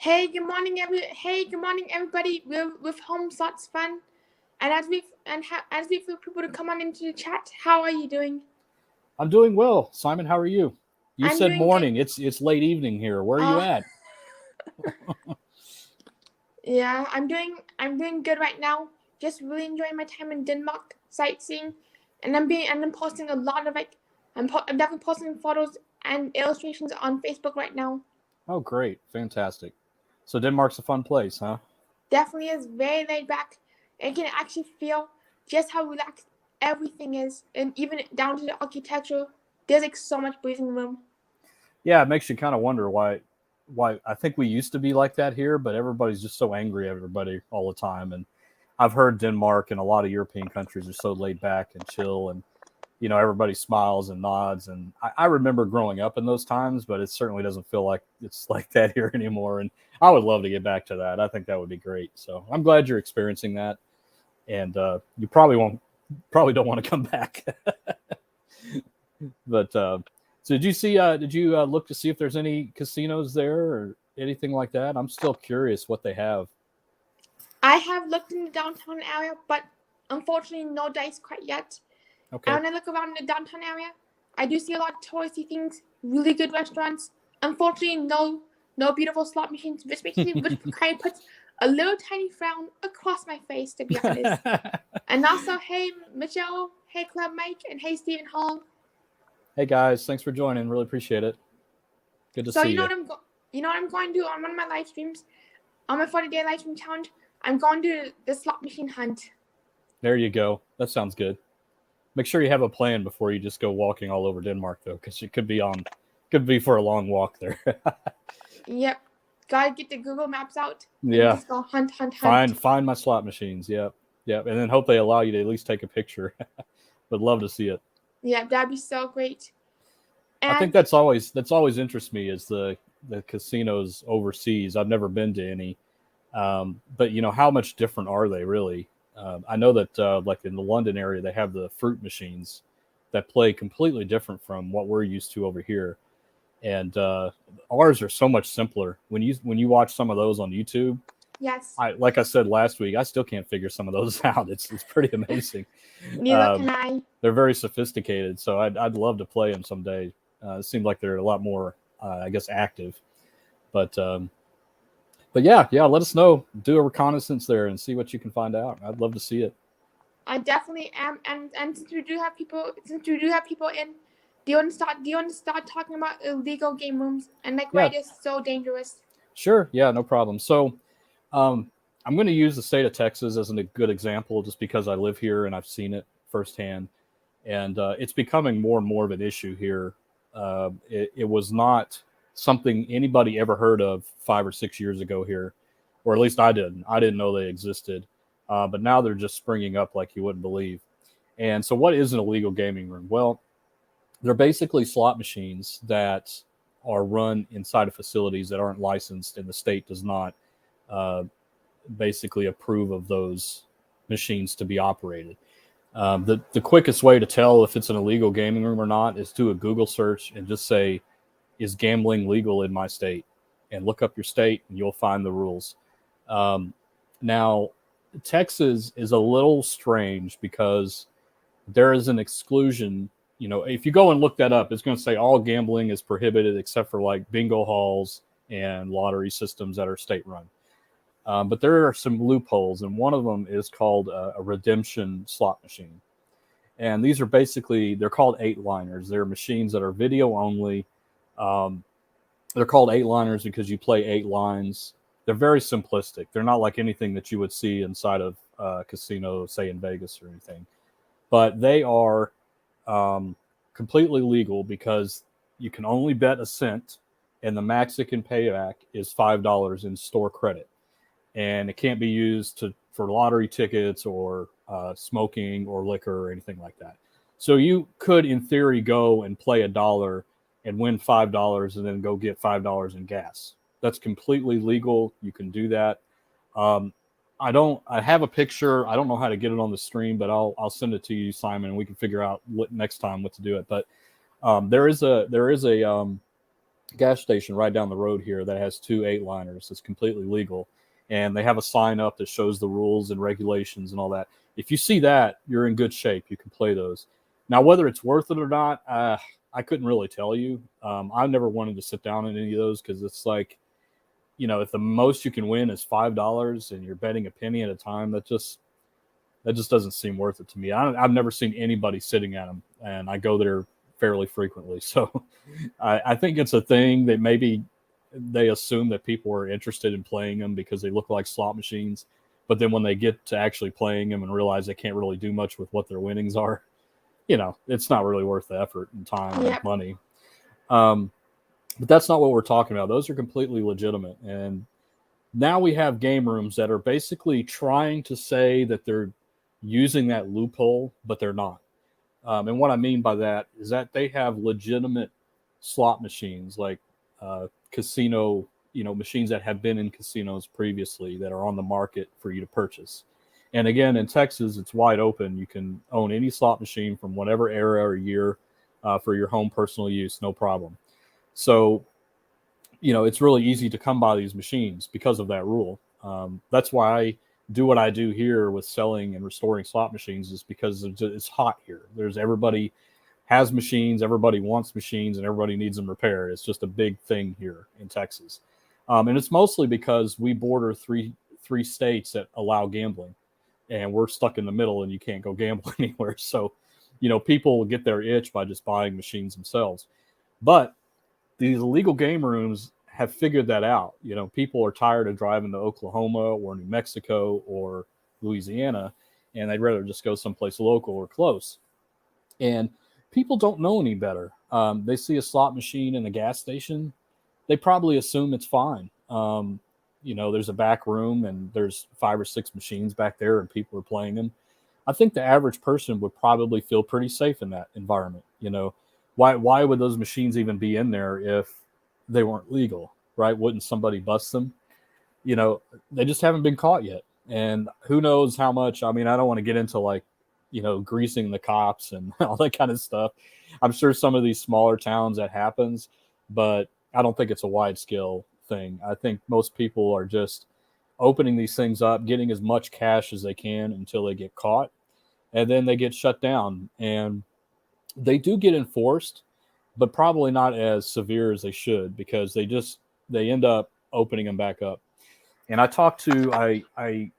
Good morning, everybody. With Home Slots Fun, and as we feel people to come on into the chat, how are you doing? I'm doing well. Simon, how are you? You I'm said doing good. morning. It's late evening here. Where are you Uh, at? yeah, I'm doing good right now. Just really enjoying my time in Denmark sightseeing, and I'm posting a lot of I'm definitely posting photos and illustrations on Facebook right now. Oh, great. Fantastic. So Denmark's a fun place, huh? Definitely is very laid back. And can actually feel just how relaxed everything is, and even down to the architecture. There's like so much breathing room. Yeah, it makes you kind of wonder why I think we used to be like that here, but everybody's just so angry at everybody all the time. And I've heard Denmark and a lot of European countries are so laid back and chill, and everybody smiles and nods. And I remember growing up in those times, but it certainly doesn't feel like it's like that here anymore. And I would love to get back to that. I think that would be great. So I'm glad you're experiencing that, and you probably don't want to come back. But so did you look to see if there's any casinos there or anything like that? I'm still curious what they have. I have looked in the downtown area, but unfortunately, no dice quite yet. And Okay. when I look around in the downtown area, I do see a lot of touristy things, really good restaurants. Unfortunately, no beautiful slot machines, which kind of puts a little tiny frown across my face, to be honest. And also, hey Michelle, hey Club Mike, and hey Stephen Hall. Hey guys, thanks for joining. Really appreciate it. Good to So see you. you know what I'm going to do on one of my live streams, on my 40-day live stream challenge. I'm going to do the slot machine hunt. There you go. That sounds good. Make sure you have a plan before you just go walking all over Denmark, though, because it could be for a long walk there. Yep, gotta get the Google Maps out and Yeah. just go hunt, hunt, hunt. Find my slot machines. Yep. Yep. And then hope they allow you to at least take a picture. Would love to see it. Yeah, that'd be so great. I think And that's always interests me is the casinos overseas. I've never been to any, but how much different are they really? I know that like in the London area, they have the fruit machines that play completely different from what we're used to over here, and ours are so much simpler. When you watch some of those on YouTube, yes, like I said last week, I still can't figure some of those out. It's pretty amazing. neither Um, can I. they're very sophisticated, so I'd love to play them someday. It seems like they're a lot more, I guess, active. But yeah. Let us know. Do a reconnaissance there and see what you can find out. I'd love to see it. I definitely am. And since we do have people in, do you want to start talking about illegal game rooms and like why Yeah, it is so dangerous? sure. Yeah, no problem. So um, I'm going to use the state of Texas as a good example, just because I live here and I've seen it firsthand, and it's becoming more and more of an issue here. It was not something anybody ever heard of 5 or 6 years ago here, or at least I didn't. I didn't know they existed, but now they're just springing up like you wouldn't believe. And so, what is an illegal gaming room? Well, they're basically slot machines that are run inside of facilities that aren't licensed, and the state does not uh, basically approve of those machines to be operated. The quickest way to tell if it's an illegal gaming room or not is do a Google search and just say, "Is gambling legal in my state?" and look up your state, and you'll find the rules. Um, Now, Texas is a little strange because there is an exclusion. If you go and look that up, it's going to say all gambling is prohibited except for like bingo halls and lottery systems that are state run. But there are some loopholes, and one of them is called a redemption slot machine. And these are basically, they're called eight liners. They're machines that are video only. Um, they're called eight liners because you play eight lines. They're very simplistic. They're not like anything that you would see inside of a casino, say in Vegas or anything. But they are um, completely legal because you can only bet a cent, and the max it can pay back is $5 in store credit, and it can't be used for lottery tickets or smoking or liquor or anything like that. So you could, in theory, go and play $1 and win $5 and then go get $5 in gas. That's completely legal. You can do that. Um, I don't. I have a picture. I don't know how to get it on the stream, but I'll send it to you, Simon, and we can figure out next time what to do it. But there is a gas station right down the road here that has 2 8-liners. It's completely legal, and they have a sign up that shows the rules and regulations and all that. If you see that, you're in good shape. You can play those. Now, whether it's worth it or not, I couldn't really tell you. I never wanted to sit down in any of those because it's like, if the most you can win is $5 and you're betting a penny at a time, that just doesn't seem worth it to me. I've never seen anybody sitting at them, and I go there fairly frequently. So I think it's a thing that maybe they assume that people are interested in playing them because they look like slot machines. But then when they get to actually playing them and realize they can't really do much with what their winnings are, it's not really worth the effort and time and money. But that's not what we're talking about. Those are completely legitimate. And now we have game rooms that are basically trying to say that they're using that loophole, but they're not. And what I mean by that is that they have legitimate slot machines, like casino, machines that have been in casinos previously that are on the market for you to purchase. And again, in Texas, it's wide open. You can own any slot machine from whatever era or year for your home personal use, no problem. So, it's really easy to come by these machines because of that rule. That's why I do what I do here with selling and restoring slot machines, is because it's hot here. Everybody has machines, everybody wants machines, and everybody needs them repaired. It's just a big thing here in Texas. And it's mostly because we border three states that allow gambling, and we're stuck in the middle and you can't go gamble anywhere. So, people get their itch by just buying machines themselves. But these illegal game rooms have figured that out. People are tired of driving to Oklahoma or New Mexico or Louisiana, and they'd rather just go someplace local or close. And people don't know any better. They see a slot machine in a gas station, they probably assume it's fine. There's a back room and there's 5 or 6 machines back there and people are playing them. I think the average person would probably feel pretty safe in that environment. Why would those machines even be in there if they weren't legal, right? Wouldn't somebody bust them? They just haven't been caught yet. And who knows how much, I don't want to get into greasing the cops and all that kind of stuff. I'm sure some of these smaller towns that happens, but I don't think it's a wide scale thing. I think most people are just opening these things up, getting as much cash as they can until they get caught, and then they get shut down. And they do get enforced, but probably not as severe as they should, because they end up opening them back up. And I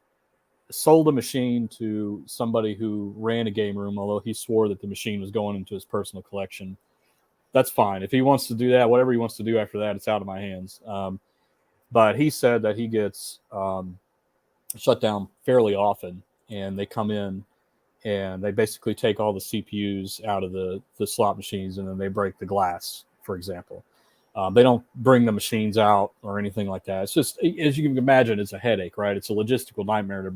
sold a machine to somebody who ran a game room, although he swore that the machine was going into his personal collection. That's fine. If he wants to do that, whatever he wants to do after that, it's out of my hands. But he said that he gets shut down fairly often, and they come in and they basically take all the CPUs out of the slot machines, and then they break the glass, for example. They don't bring the machines out or anything like that. It's just, as you can imagine, it's a headache, right? It's a logistical nightmare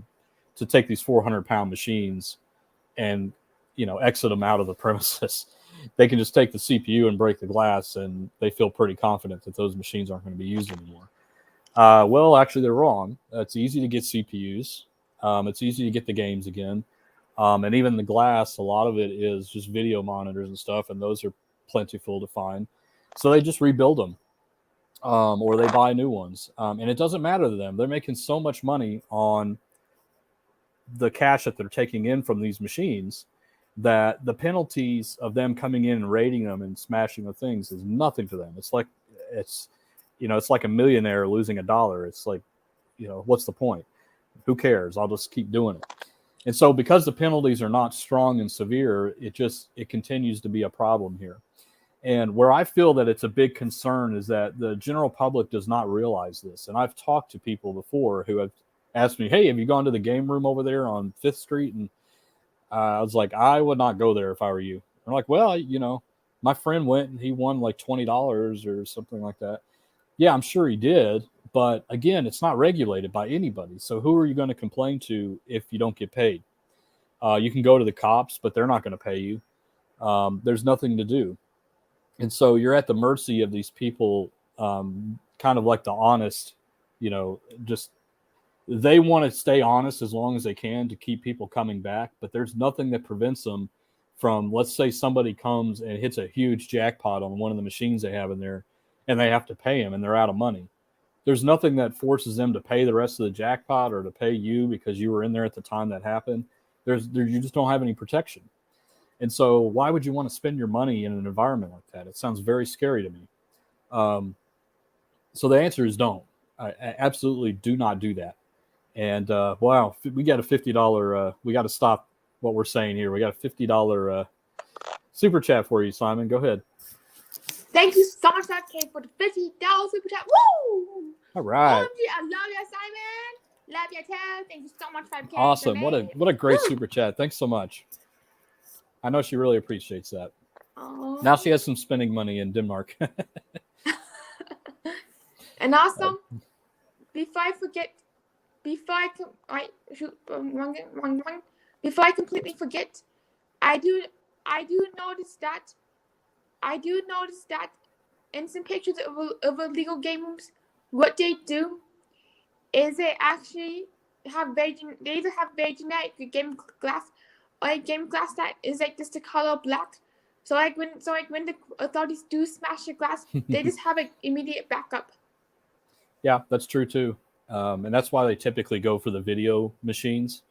to take these 400-pound machines and, exit them out of the premises. They can just take the CPU and break the glass, and they feel pretty confident that those machines aren't going to be used anymore. Well, actually, they're wrong. It's easy to get CPUs. It's easy to get the games again. And even the glass, a lot of it is just video monitors and stuff, and those are plentiful to find. So they just rebuild them, or they buy new ones. And it doesn't matter to them. They're making so much money on the cash that they're taking in from these machines that the penalties of them coming in and raiding them and smashing the things is nothing to them. It's like a millionaire losing $1. It's like, what's the point? Who cares? I'll just keep doing it. And so because the penalties are not strong and severe, it continues to be a problem here. And where I feel that it's a big concern is that the general public does not realize this. And I've talked to people before who have asked me, hey, have you gone to the game room over there on 5th Street? And I was like, I would not go there if I were you. I'm like, well, my friend went and he won like $20 or something like that. Yeah, I'm sure he did. But again, it's not regulated by anybody. So who are you going to complain to if you don't get paid? You can go to the cops, but they're not going to pay you. There's nothing to do. And so you're at the mercy of these people, kind of like the honest, just they want to stay honest as long as they can to keep people coming back. But there's nothing that prevents them from, let's say somebody comes and hits a huge jackpot on one of the machines they have in there, and they have to pay him and they're out of money. There's nothing that forces them to pay the rest of the jackpot or to pay you because you were in there at the time that happened. You just don't have any protection. And so why would you want to spend your money in an environment like that? It sounds very scary to me. So the answer is don't. I absolutely do not do that. And wow, we got a $50. We got to stop what we're saying here. We got a $50 super chat for you, Simon. Go ahead. Thank you so much, K, for the $50 super chat. Woo! All right. OMG, I love you, Simon. Love you too. Thank you so much, 5K. Awesome. What a great super chat. Thanks so much. I know she really appreciates that. Oh. Now she has some spending money in Denmark. And also, before I completely forget, I do notice that in some pictures of illegal game rooms, what they do is they actually have they either have very generic game glass or a game glass that is like just the color black. So when the authorities do smash the glass, they just have an immediate backup. Yeah, that's true too. And that's why they typically go for the video machines,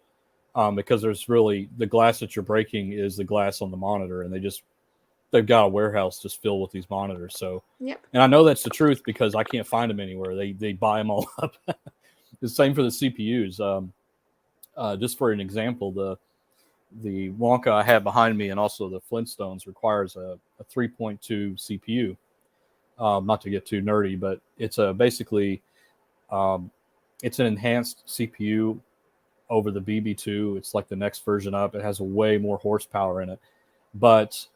because there's really the glass that you're breaking is the glass on the monitor, and they've got a warehouse just filled with these monitors. So, yep. And I know that's the truth because I can't find them anywhere. They buy them all up. The same for the CPUs. Just for an example, the Wonka I have behind me and also the Flintstones requires a 3.2 CPU. Not to get too nerdy, but it's basically it's an enhanced CPU over the BB2. It's like the next version up. It has a way more horsepower in it. But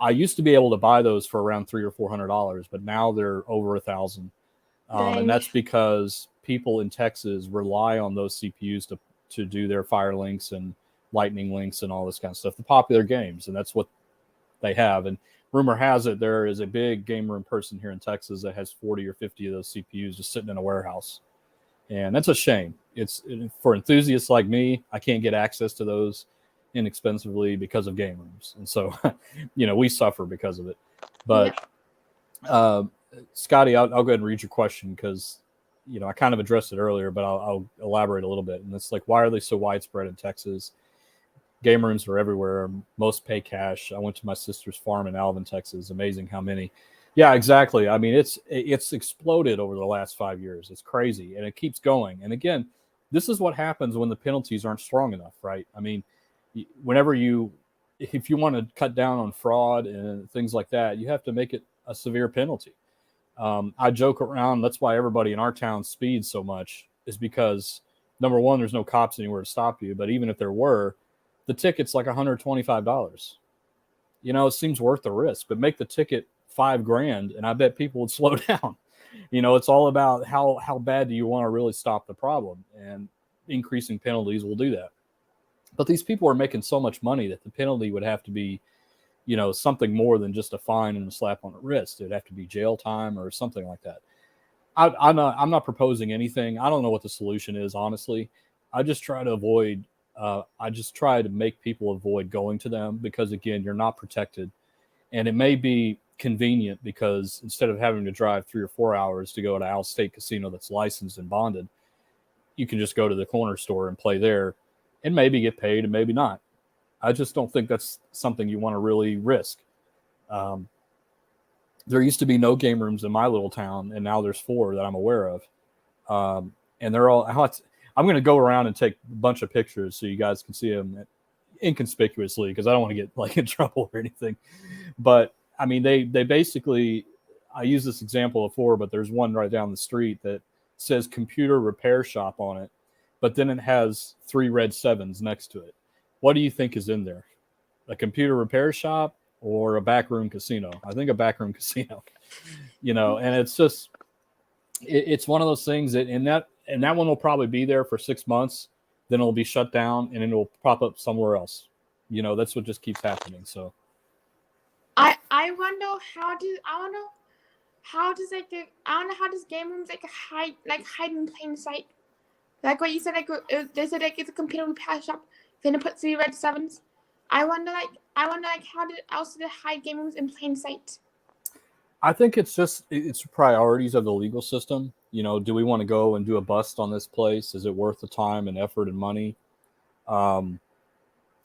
I used to be able to buy those for around $300 or $400, but now they're over $1,000. And that's because people in Texas rely on those CPUs to do their Fire Links and Lightning Links and all this kind of stuff, the popular games, and that's what they have. And rumor has it there is a big game room person here in Texas that has 40 or 50 of those CPUs just sitting in a warehouse. And that's a shame. It's for enthusiasts like me, I can't get access to those inexpensively because of game rooms. And so, we suffer because of it. But Scotty, I'll go ahead and read your question because, I kind of addressed it earlier, but I'll elaborate a little bit. And it's like, why are they so widespread in Texas? Game rooms are everywhere. Most pay cash. I went to my sister's farm in Alvin, Texas. Amazing how many. Yeah, exactly. I mean, it's exploded over the last 5 years. It's crazy, and it keeps going. And again, this is what happens when the penalties aren't strong enough, right? I mean, if you want to cut down on fraud and things like that, you have to make it a severe penalty. I joke around. That's why everybody in our town speeds so much, is because number one, there's no cops anywhere to stop you. But even if there were, the ticket's like $125. It seems worth the risk, but make the ticket $5,000 and I bet people would slow down. It's all about how bad do you want to really stop the problem, and increasing penalties will do that. But these people are making so much money that the penalty would have to be, something more than just a fine and a slap on the wrist. It'd have to be jail time or something like that. I'm not proposing anything. I don't know what the solution is, honestly. I just try to make people avoid going to them because, again, you're not protected. And it may be convenient because instead of having to drive 3 or 4 hours to go to Al State Casino that's licensed and bonded, you can just go to the corner store and play there and maybe get paid and maybe not. I just don't think that's something you want to really risk. There used to be no game rooms in my little town, and now there's 4 that I'm aware of. And they're all... I'm going to go around and take a bunch of pictures so you guys can see them inconspicuously because I don't want to get in trouble or anything. But I mean, they basically, I use this example before, but there's one right down the street that says computer repair shop on it, but then it has 3 red 7s next to it. What do you think is in there? A computer repair shop or a backroom casino? I think a backroom casino, and it's just, it's one of those things that, and that one will probably be there for 6 months, then it'll be shut down and then it'll pop up somewhere else. That's what just keeps happening. So I wonder how does game rooms hide in plain sight? Like what you said, they said it's a computer repair shop. Then it put 3 red 7s. I wonder how did they hide game rooms in plain sight? I think it's priorities of the legal system. Do we want to go and do a bust on this place? Is it worth the time and effort and money um,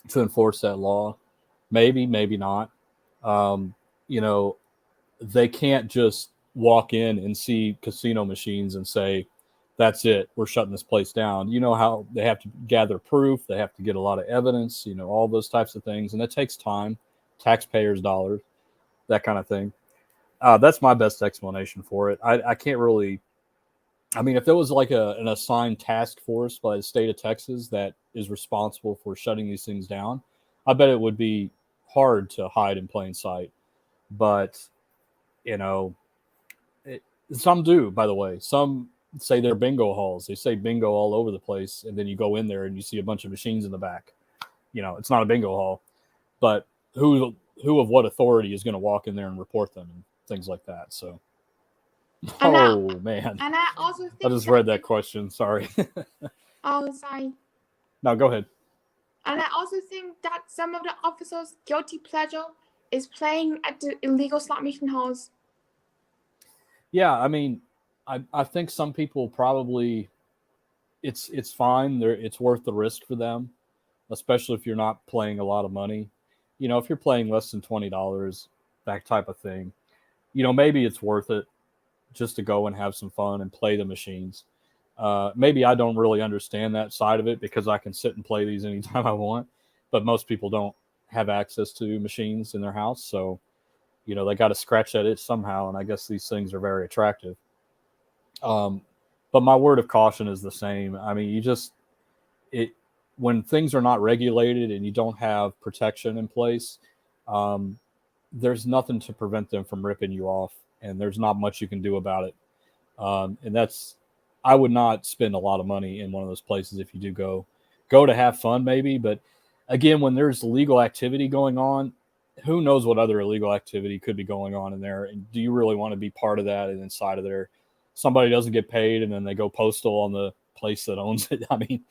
to enforce that law? Maybe, maybe not. Um, you know, they can't just walk in and see casino machines and say, "That's it, we're shutting this place down." You know how they have to gather proof, they have to get a lot of evidence, all those types of things, and it takes time, taxpayers' dollars, that kind of thing. That's my best explanation for it. I can't really. I mean, if there was like an assigned task force by the state of Texas that is responsible for shutting these things down, I bet it would be hard to hide in plain sight. But you know, it, some do. By the way, some say they're bingo halls. They say bingo all over the place, and then you go in there and you see a bunch of machines in the back. It's not a bingo hall, but who of what authority is going to walk in there and report them and things like that. So, And I, oh man, and I also I think just read that question. Sorry. oh, sorry. No, go ahead. And I also think that some of the officers' guilty pleasure is playing at the illegal slot machine halls. Yeah, I mean, I think some people probably it's fine. It's worth the risk for them, especially if you're not playing a lot of money. If you're playing less than $20, that type of thing, maybe it's worth it just to go and have some fun and play the machines. Maybe I don't really understand that side of it because I can sit and play these anytime I want, but most people don't have access to machines in their house, so they got to scratch at it somehow. And I guess these things are very attractive. Um, but my word of caution is the same. I mean, it when things are not regulated and you don't have protection in place, um, there's nothing to prevent them from ripping you off, and there's not much you can do about it. And I would not spend a lot of money in one of those places if you do go to have fun, maybe. But again, when there's illegal activity going on, who knows what other illegal activity could be going on in there? And do you really want to be part of that? And inside of there, somebody doesn't get paid, and then they go postal on the place that owns it. I mean,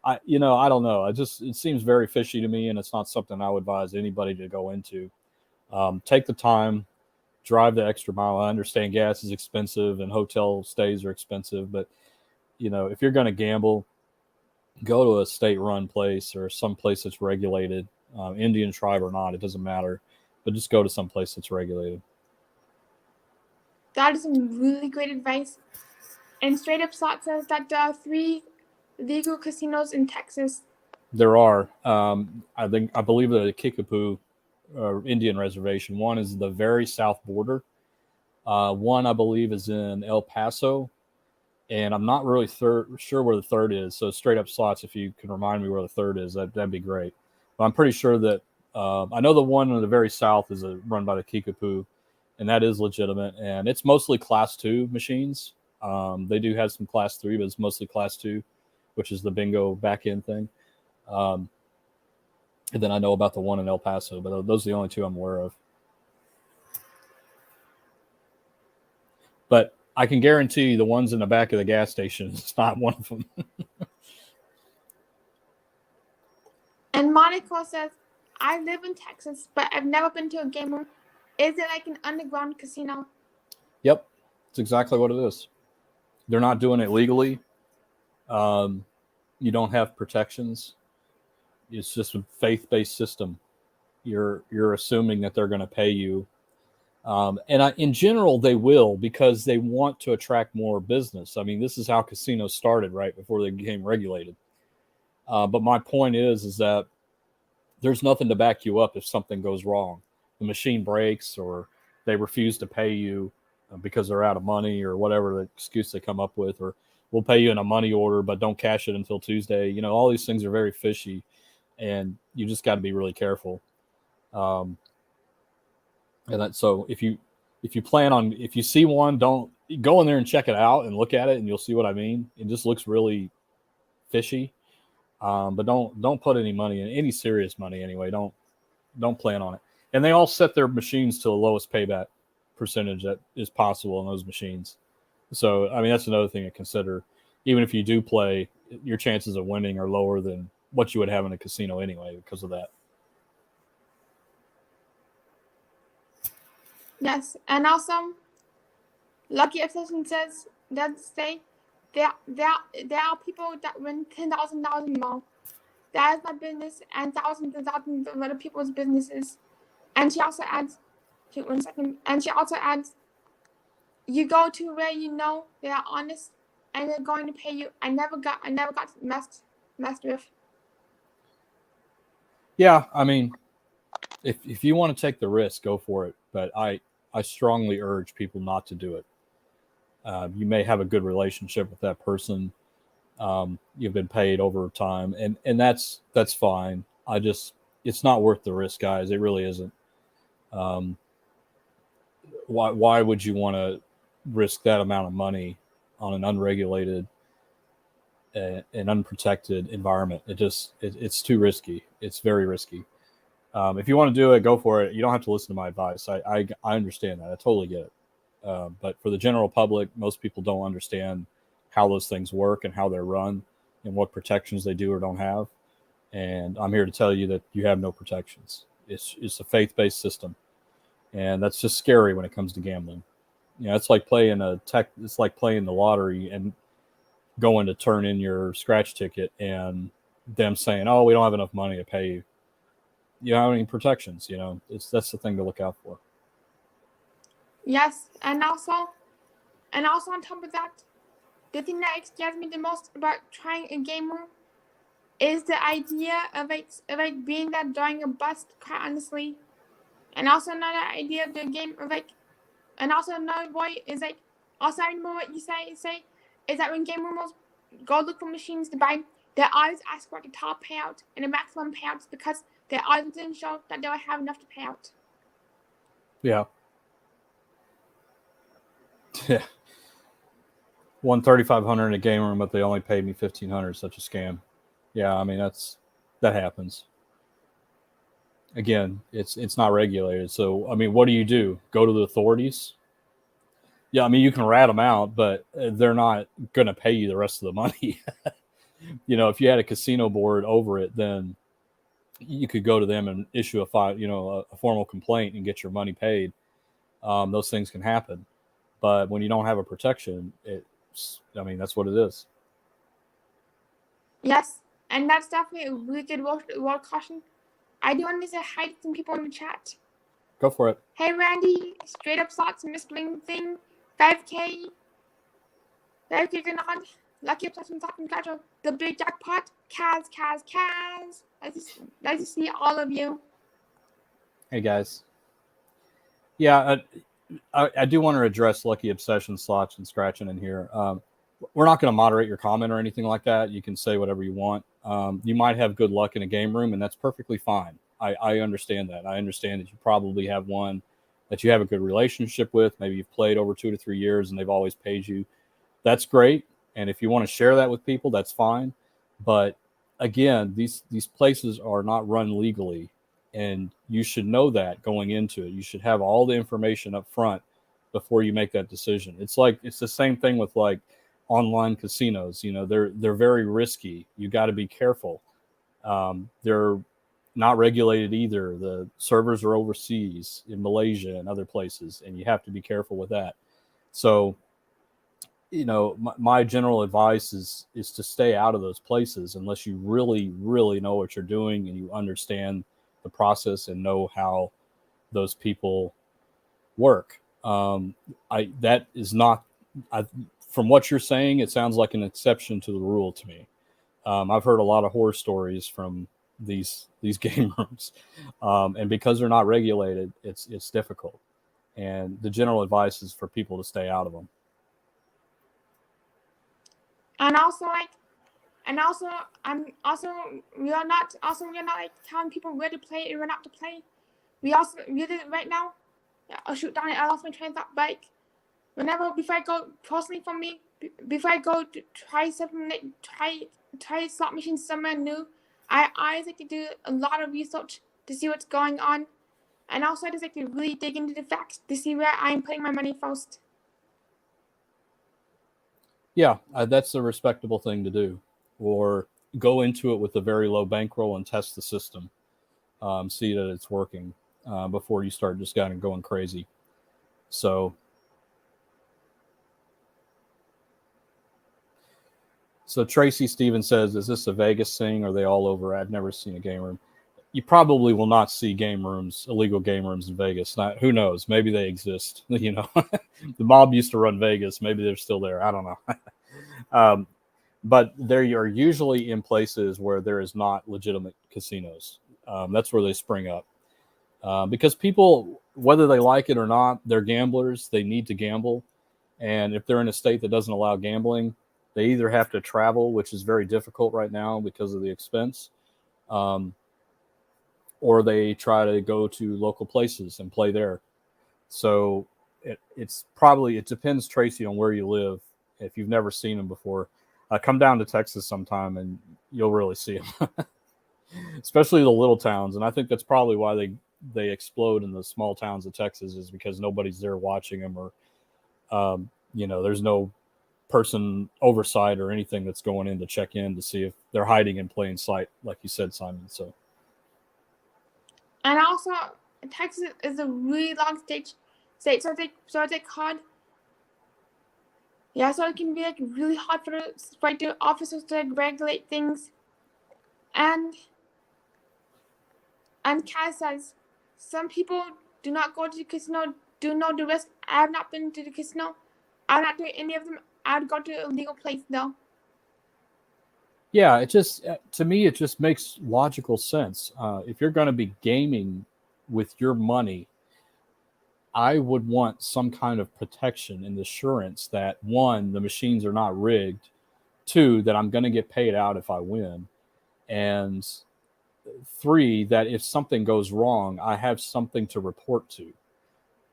I don't know. It seems very fishy to me, and it's not something I would advise anybody to go into. Take the time, drive the extra mile. I understand gas is expensive and hotel stays are expensive, but if you're going to gamble, go to a state-run place or some place that's regulated, Indian tribe or not, it doesn't matter, but just go to some place that's regulated. That is some really great advice. And Straight Up Slot says that there are 3 legal casinos in Texas. There are. I believe the Kickapoo Indian reservation. One is the very south border. One I believe is in El Paso, and I'm not really sure where the third is. So Straight Up Slots, if you can remind me where the third is, that'd be great. But I'm pretty sure that I know the one in the very south is run by the Kickapoo, and that is legitimate. And it's mostly Class 2 machines. They do have some Class 3, but it's mostly Class 2, which is the bingo back end thing. And then I know about the one in El Paso, but those are the only 2 I'm aware of. But I can guarantee you the ones in the back of the gas station is not one of them. And Monica says, I live in Texas, but I've never been to a game room. Is it like an underground casino? Yep, it's exactly what it is. They're not doing it legally. You don't have protections. It's just a faith-based system. You're assuming that they're going to pay you. In general, they will because they want to attract more business. I mean, this is how casinos started, right, before they became regulated. But my point is that there's nothing to back you up if something goes wrong. The machine breaks or they refuse to pay you because they're out of money or whatever the excuse they come up with, or we'll pay you in a money order, but don't cash it until Tuesday. All these things are very fishy, and you just got to be really careful. So if you if you see one, don't go in there and check it out and look at it, and you'll see what I mean. It just looks really fishy. But don't put any money in, any serious money anyway. Don't plan on it. And they all set their machines to the lowest payback percentage that is possible in those machines. So I mean that's another thing to consider. Even if you do play, your chances of winning are lower than what you would have in a casino anyway because of that. Yes, and also, Lucky Obsession says that say there are people that win $10,000 more. That is my business, and thousands and thousands of other people's businesses. And she also adds, one second, and she also adds, you go to where you know they are honest and they're going to pay you. I never got messed with. Yeah, I mean, if you want to take the risk, go for it. But I strongly urge people not to do it. You may have a good relationship with that person. You've been paid over time, and that's fine. It's not worth the risk, guys. It really isn't. Um, why would you want to risk that amount of money on an unregulated and unprotected environment? It's too risky. It's very risky. If you want to do it, go for it. You don't have to listen to my advice. I understand that. I totally get it. But for the general public, most people don't understand how those things work and how they're run and what protections they do or don't have. And I'm here to tell you that you have no protections. It's a faith-based system, and that's just scary when it comes to gambling. You know, it's like playing It's like playing the lottery and going to turn in your scratch ticket and them saying, "Oh, we don't have enough money to pay you." You don't have any protections. You know, that's the thing to look out for. Yes, and also on top of that, the thing that scares me the most about trying a game room is the idea of being there during a bust, quite honestly. And also another idea of the game of and also another boy is also I remember what you say is that when game roomers go look for machines to buy, they always ask for the top payout and the maximum payouts because they always didn't show that they would have enough to pay out. Yeah. Yeah. Won 3,500 in a game room, but they only paid me 1,500. Such a scam. Yeah, I mean that happens. Again, it's not regulated. So I mean, what do? Go to the authorities? Yeah, I mean you can rat them out, but they're not going to pay you the rest of the money. You know, if you had a casino board over it, then you could go to them and issue a formal complaint and get your money paid. Those things can happen, but when you don't have a protection, I mean, that's what it is. Yes, and that's definitely a really good word caution. I do want to say hi to some people in the chat. Go for it. Hey Randy, straight up slots, Miss Bling thing, 5K, 5K Grenade, Lucky Obsession, Talking Catcher, the big jackpot, Kaz. Nice to see all of you. Hey guys. Yeah, I do want to address Lucky Obsession slots and scratching in here. We're not going to moderate your comment or anything like that. You can say whatever you want. You might have good luck in a game room, and that's perfectly fine. I understand that. I understand that you probably have one that you have a good relationship with. Maybe you've played over 2 to 3 years, and they've always paid you. That's great. And if you want to share that with people, that's fine. But again, these places are not run legally, and you should know that going into it. You should have all the information up front before you make that decision. It's the same thing with like online casinos. You know, they're very risky. You got to be careful. They're not regulated either. The servers are overseas in Malaysia and other places, and you have to be careful with that. So, you know, my general advice is to stay out of those places unless you really know what you're doing and you understand the process and know how those people work. That is not. From what you're saying, it sounds like an exception to the rule to me. I've heard a lot of horror stories from these game rooms, and because they're not regulated, it's difficult. And the general advice is for people to stay out of them. And also we are not like telling people where to play and where not to play. We did it right now. Oh shoot, darn it! I lost my train of thought. Like before I go, personally for me, before I go to try something, try slot machines somewhere new, I always like to do a lot of research to see what's going on, and also I just like to really dig into the facts to see where I'm putting my money first. Yeah, that's a respectable thing to do. Or go into it with a very low bankroll and test the system, see that it's working before you start just kind of going crazy. So Tracy Stevens says, is this a Vegas thing? Or are they all over? I've never seen a game room. You probably will not see game rooms, illegal game rooms in Vegas. Not, who knows? Maybe they exist. You know, the mob used to run Vegas. Maybe they're still there. I don't know. But they are usually in places where there is not legitimate casinos. That's where they spring up. Because people, whether they like it or not, they're gamblers. They need to gamble. And if they're in a state that doesn't allow gambling, they either have to travel, which is very difficult right now because of the expense, or they try to go to local places and play there. So it depends, Tracy, on where you live. If you've never seen them before, come down to Texas sometime and you'll really see them, especially the little towns. And I think that's probably why they explode in the small towns of Texas, is because nobody's there watching them, or there's no person oversight or anything that's going in to check in to see if they're hiding in plain sight, like you said, Simon. So. And also, Texas is a really long state, so it's like hard. Yeah, so it can be like really hard for the officers to like regulate things. And Kaz says, some people do not go to the casino, do know the risk. I have not been to the casino. I'm not doing any of them. I would go to a legal place though. Yeah, it just, to me, it just makes logical sense. If you're going to be gaming with your money, I would want some kind of protection and assurance that, one, the machines are not rigged, two, that I'm going to get paid out if I win, and three, that if something goes wrong, I have something to report to.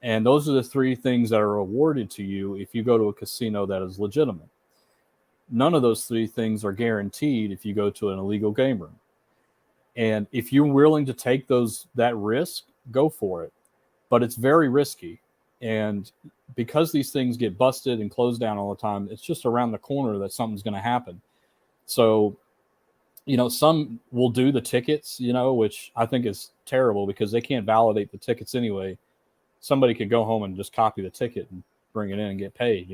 And those are the three things that are awarded to you if you go to a casino that is legitimate. None of those three things are guaranteed if you go to an illegal game room. And if you're willing to take that risk, go for it. But it's very risky. And because these things get busted and closed down all the time, it's just around the corner that something's going to happen. So, some will do the tickets, which I think is terrible because they can't validate the tickets anyway. Somebody could go home and just copy the ticket and bring it in and get paid.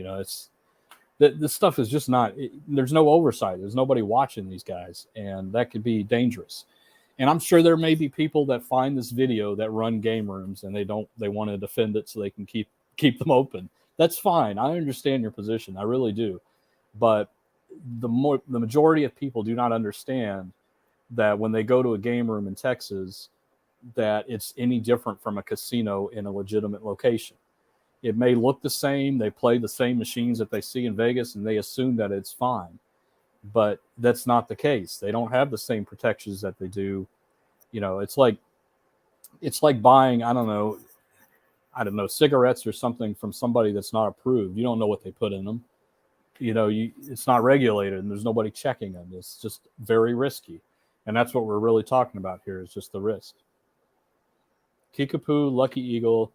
This stuff is just not, there's no oversight. There's nobody watching these guys, and that could be dangerous. And I'm sure there may be people that find this video that run game rooms and they want to defend it so they can keep them open. That's fine. I understand your position. I really do. But the majority of people do not understand that when they go to a game room in Texas, that it's any different from a casino in a legitimate location. It may look the same. They play the same machines that they see in Vegas, and they assume that it's fine. But that's not the case. They don't have the same protections that they do. It's like buying, I don't know, cigarettes or something from somebody that's not approved. You don't know what they put in them. It's not regulated, and there's nobody checking them. It's just very risky. And that's what we're really talking about here, is just the risk. Kickapoo, Lucky Eagle,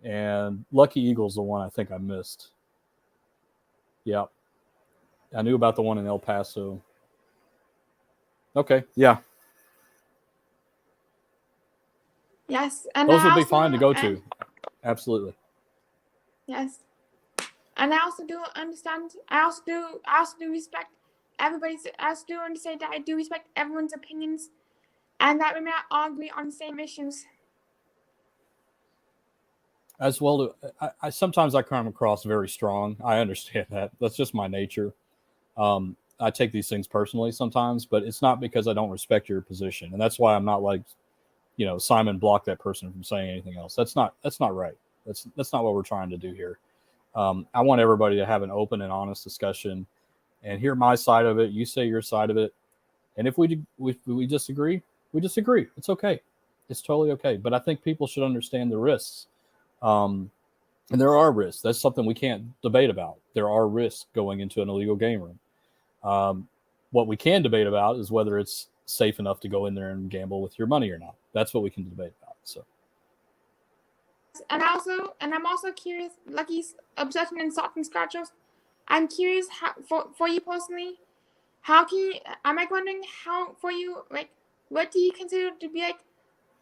and Lucky Eagle's the one I think I missed. Yeah. I knew about the one in El Paso. Okay, yeah. Yes. And those would be fine to go to. Absolutely. Yes. And I also do understand, I also do respect everybody's, I also do understand that I do respect everyone's opinions, and that we may not all agree on the same issues. As well, I sometimes I come across very strong. I understand that. That's just my nature. I take these things personally sometimes, but it's not because I don't respect your position. And that's why I'm not like, Simon blocked that person from saying anything else. That's not right. That's not what we're trying to do here. I want everybody to have an open and honest discussion and hear my side of it. You say your side of it. And if we disagree, we disagree. It's okay. It's totally okay. But I think people should understand the risks. And there are risks. That's something we can't debate about. There are risks going into an illegal game room. What we can debate about is whether it's safe enough to go in there and gamble with your money or not. That's what we can debate about. So. And I'm also curious, Lucky's obsession in salt and scratchers. I'm curious how, for you personally, I'm like wondering how for you, like, what do you consider to be like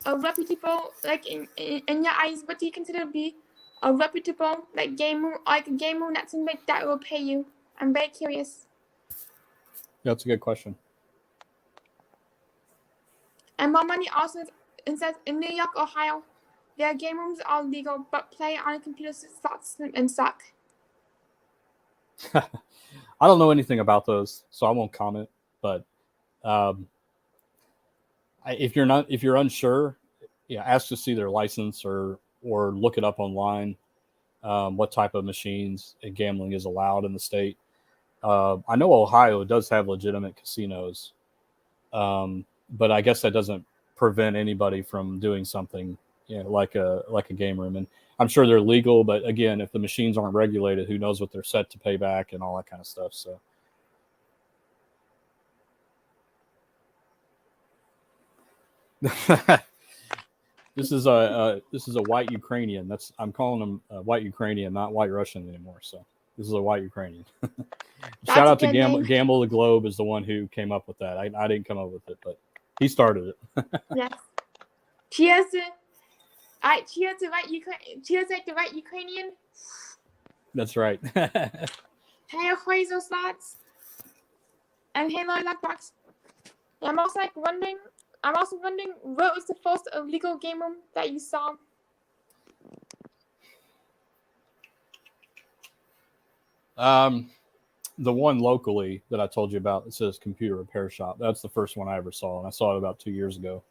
a reputable, like in your eyes, what do you consider to be a reputable game room that's that will pay you? I'm very curious. Yeah, that's a good question. And more money also says in New York, Ohio, their game rooms are legal, but play on a computer sucks and suck. I don't know anything about those, so I won't comment. But um, if you're unsure, yeah, ask to see their license or look it up online. What type of machines and gambling is allowed in the state? I know Ohio does have legitimate casinos, but I guess that doesn't prevent anybody from doing something, like a game room. And I'm sure they're legal, but again, if the machines aren't regulated, who knows what they're set to pay back and all that kind of stuff. So. This is a white Ukrainian. I'm calling him a white Ukrainian, not white Russian anymore. So this is a white Ukrainian. Shout out to Gamble the Globe is the one who came up with that. I didn't come up with it, but he started it. Yes. Cheers to the right Ukrainian. That's right. Hey, ahoy, those lads. And hey, Lockbox. I'm also wondering what was the first illegal game room that you saw? The one locally that I told you about, it says computer repair shop. That's the first one I ever saw, and I saw it about 2 years ago.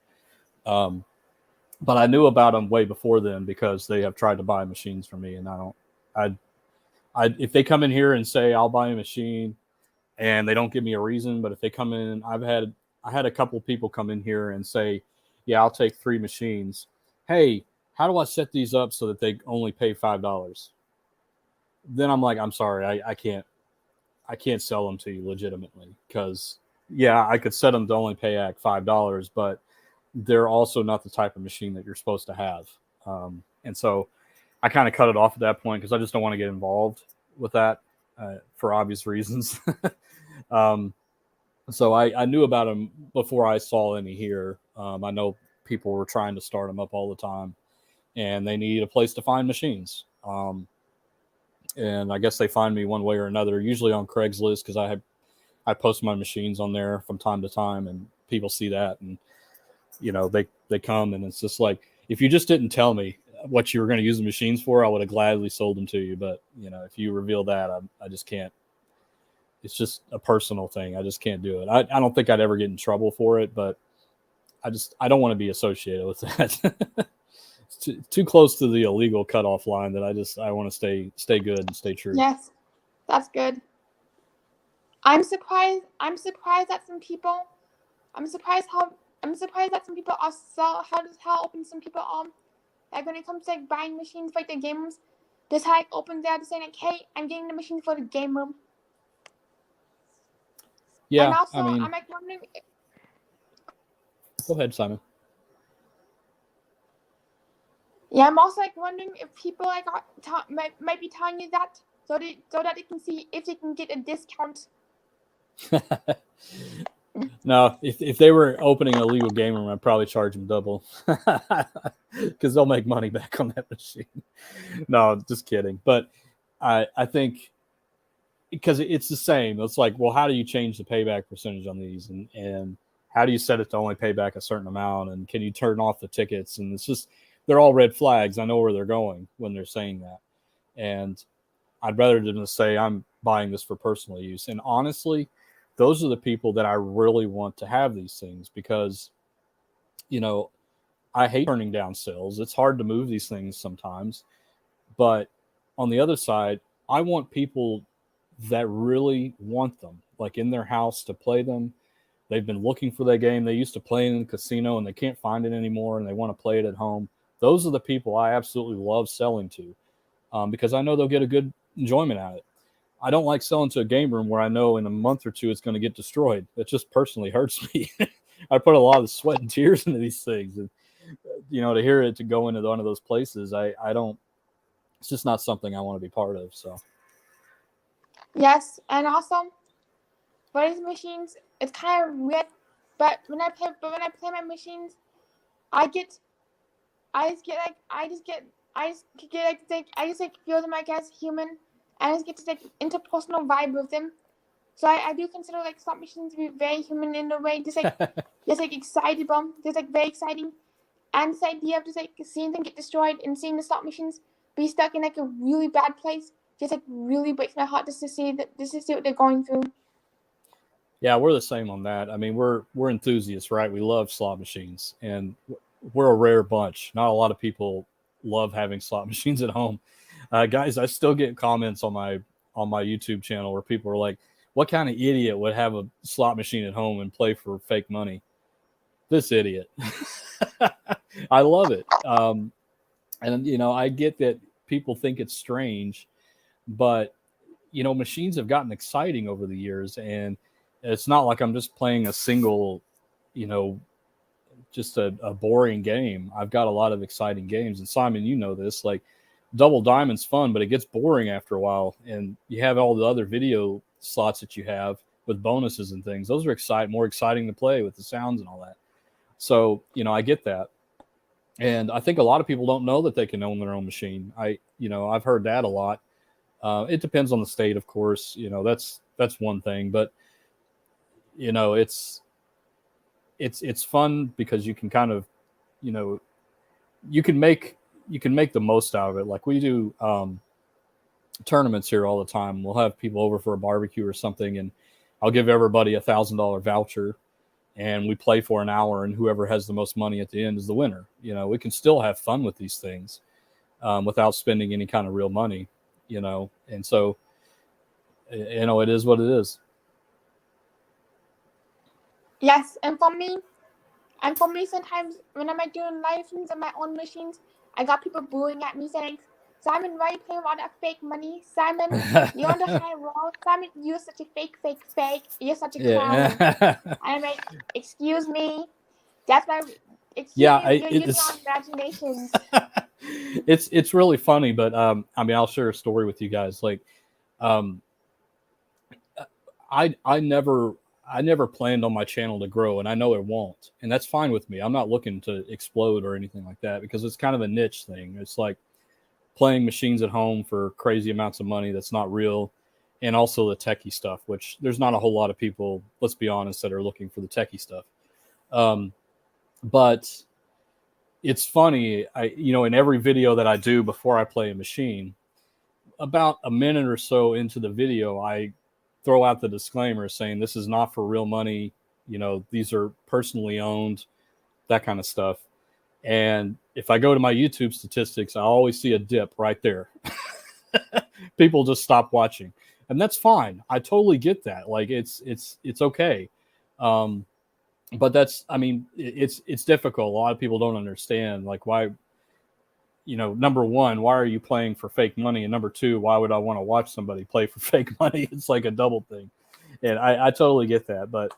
But I knew about them way before then because they have tried to buy machines from me, and if they come in here and say I'll buy a machine, and they don't give me a reason, but if they come in, I had a couple of people come in here and say, yeah, I'll take 3 machines. Hey, how do I set these up so that they only pay $5? Then I'm like, I'm sorry, I can't sell them to you legitimately because yeah, I could set them to only pay $5, but they're also not the type of machine that you're supposed to have. And so I kind of cut it off at that point because I just don't want to get involved with that for obvious reasons. So I knew about them before I saw any here. I know people were trying to start them up all the time, and they need a place to find machines. And I guess they find me one way or another, usually on Craigslist because I post my machines on there from time to time, and people see that, and they come, and it's just like, if you just didn't tell me what you were going to use the machines for, I would have gladly sold them to you. But if you reveal that, I just can't. It's just a personal thing. I just can't do it. I don't think I'd ever get in trouble for it, but I don't want to be associated with that. It's too close to the illegal cutoff line that I want to stay good and stay true. Yes, that's good. I'm surprised that some people. I'm surprised that some people are so how open some people are. Like when it comes to buying machines for the game rooms, just open there to say hey, I'm getting the machine for the game room. Yeah, and also, I mean, I'm wondering. Go ahead, Simon. Yeah, I'm also wondering if people might be telling you that so that they can see if they can get a discount. No, if they were opening a legal game room, I'd probably charge them double because they'll make money back on that machine. No, just kidding. But I think because it's the same. It's like, well, how do you change the payback percentage on these, and how do you set it to only pay back a certain amount, and can you turn off the tickets? And it's just, they're all red flags. I know where they're going when they're saying that, and I'd rather them to say I'm buying this for personal use. And honestly, those are the people that I really want to have these things because, I hate turning down sales. It's hard to move these things sometimes. But on the other side, I want people that really want them, like in their house to play them. They've been looking for that game. They used to play in the casino and they can't find it anymore and they want to play it at home. Those are the people I absolutely love selling to because I know they'll get a good enjoyment out of it. I don't like selling to a game room where I know in a month or two it's going to get destroyed. It just personally hurts me. I put a lot of sweat and tears into these things. And, to hear it to go into one of those places, I don't, it's just not something I want to be part of. So. Yes, and also for these machines, it's kind of weird. But when I play my machines, I just get I just get like to, like I just like feel them like as human, and I just get to like interpersonal vibe with them. So I do consider like slot machines to be very human in a way, just like excitable, just like very exciting. And this idea of just like seeing them get destroyed and seeing the slot machines be stuck in like a really bad place just like really breaks my heart just to see what they're going through. Yeah, we're the same on that. I mean, we're enthusiasts, right? We love slot machines, and we're a rare bunch. Not a lot of people love having slot machines at home. Guys, I still get comments on my YouTube channel where people are like, "What kind of idiot would have a slot machine at home and play for fake money?" This idiot. I love it, and I get that people think it's strange, but machines have gotten exciting over the years, and it's not like I'm just playing a single, you know, just a boring game. I've got a lot of exciting games. And Simon, you know this, like Double Diamond's fun, but it gets boring after a while. And you have all the other video slots that you have with bonuses and things. Those are more exciting to play with the sounds and all that. So, I get that. And I think a lot of people don't know that they can own their own machine. I've heard that a lot. It depends on the state, of course. That's one thing, but it's fun because you can kind of, you know, you can make the most out of it. Like we do tournaments here all the time. We'll have people over for a barbecue or something, and I'll give everybody $1,000 voucher, and we play for an hour, and whoever has the most money at the end is the winner. We can still have fun with these things without spending any kind of real money. And so, it is what it is. Yes, and for me, sometimes when I'm like doing live streams on my own machines, I got people booing at me saying, "Simon, why are you playing with all that fake money? Simon, you're on the high roll. Simon, you're such a fake. You're such a clown." Yeah. And I'm like, "Excuse me, that's my Yeah, you're using our imaginations." It's really funny, but I mean, I'll share a story with you guys. Like, um, I never planned on my channel to grow, and I know it won't, and that's fine with me. I'm not looking to explode or anything like that because it's kind of a niche thing. It's like playing machines at home for crazy amounts of money that's not real, and also the techie stuff, which there's not a whole lot of people, let's be honest, that are looking for the techie stuff. But it's funny, in every video that I do before I play a machine, about a minute or so into the video, I throw out the disclaimer saying this is not for real money. These are personally owned, that kind of stuff. And if I go to my YouTube statistics, I always see a dip right there. People just stop watching, and that's fine. I totally get that. Like it's okay. But it's difficult. A lot of people don't understand, like, why, number one, why are you playing for fake money? And number two, why would I want to watch somebody play for fake money? It's like a double thing. And I totally get that. But,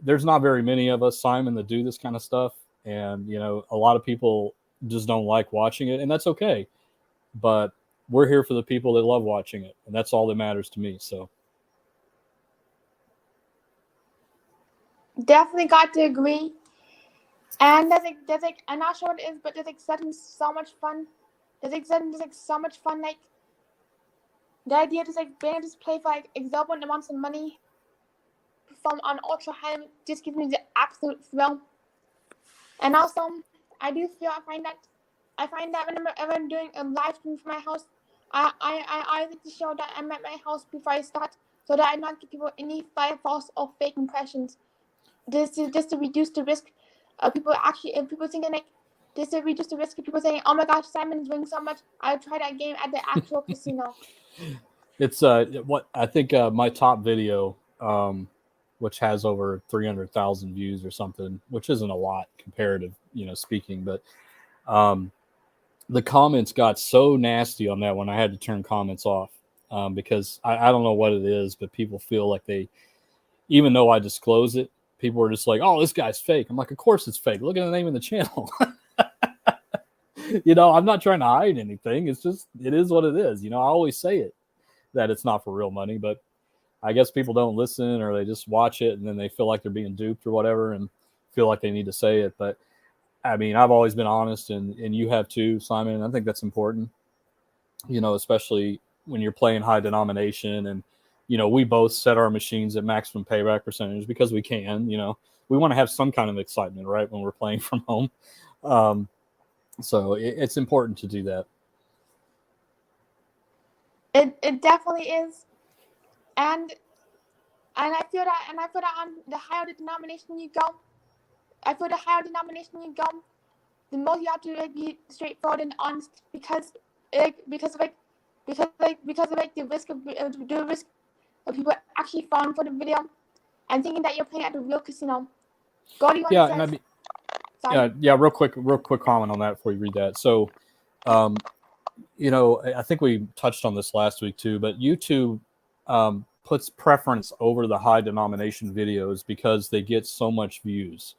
there's not very many of us, Simon, that do this kind of stuff. And, a lot of people just don't like watching it, and that's okay. But we're here for the people that love watching it, and that's all that matters to me. So. Definitely got to agree. And there's like I'm not sure what it is, but there's like so much fun. There's like so much fun. Like the idea just like being able to play for like exorbitant amounts of money from on ultra high just gives me the absolute thrill. And also, I find that whenever I'm doing a live stream from my house, I like to show that I'm at my house before I start, so that I not give people any false or fake impressions. Just to reduce the risk of people thinking like this to reduce the risk of people saying, "Oh my gosh, Simon's doing so much. I'll try that game at the actual casino." It's what I think my top video, which has over 300,000 views or something, which isn't a lot comparative, speaking, but the comments got so nasty on that one. I had to turn comments off because I don't know what it is, but people feel like even though I disclose it, people are just like, "Oh, this guy's fake." I'm like, "Of course it's fake. Look at the name of the channel." I'm not trying to hide anything. It's just, it is what it is. I always say it, that it's not for real money, but I guess people don't listen, or they just watch it and then they feel like they're being duped or whatever and feel like they need to say it. But I mean, I've always been honest, and you have too, Simon. I think that's important, especially when you're playing high denomination. And, we both set our machines at maximum payback percentage because we can, we want to have some kind of excitement, right, when we're playing from home. So it's important to do that. It definitely is. And I feel that on the higher the denomination you go, the more you have to be straightforward and honest because the risk of people actually falling for the video and thinking that you're playing at the real casino. Gordy Yeah, says, and real quick comment on that before you read that. So, I think we touched on this last week too, but YouTube puts preference over the high denomination videos because they get so much views.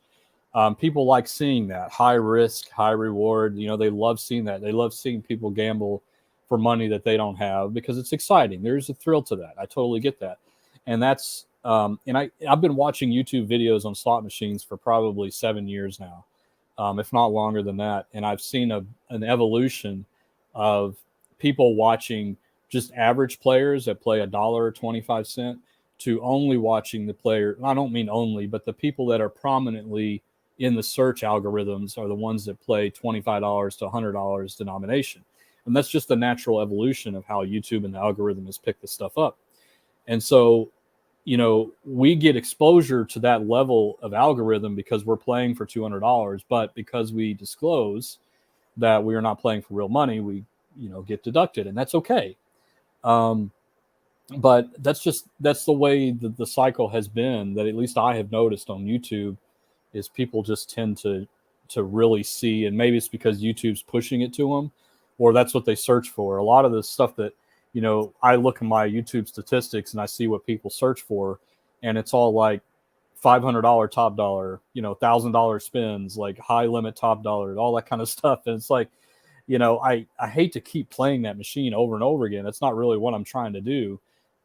People like seeing that high risk, high reward. They love seeing that. They love seeing people gamble for money that they don't have because it's exciting. There's a thrill to that. I totally get that. And that's, and I've been watching YouTube videos on slot machines for probably 7 years now, if not longer than that. And I've seen an evolution of people watching just average players that play $1.25 to only watching the player. I don't mean only, but the people that are prominently in the search algorithms are the ones that play $25 to $100 denomination. And that's just the natural evolution of how YouTube and the algorithm has picked this stuff up. And so, we get exposure to that level of algorithm because we're playing for $200, but because we disclose that we are not playing for real money, we, get deducted, and that's okay. But that's the way the cycle has been, that at least I have noticed on YouTube, is people just tend to really see, and maybe it's because YouTube's pushing it to them, or that's what they search for. A lot of the stuff that, I look at my YouTube statistics and I see what people search for, and it's all like $500 top dollar, $1,000 spins, like high limit top dollar, all that kind of stuff. And it's like, I hate to keep playing that machine over and over again. That's not really what I'm trying to do.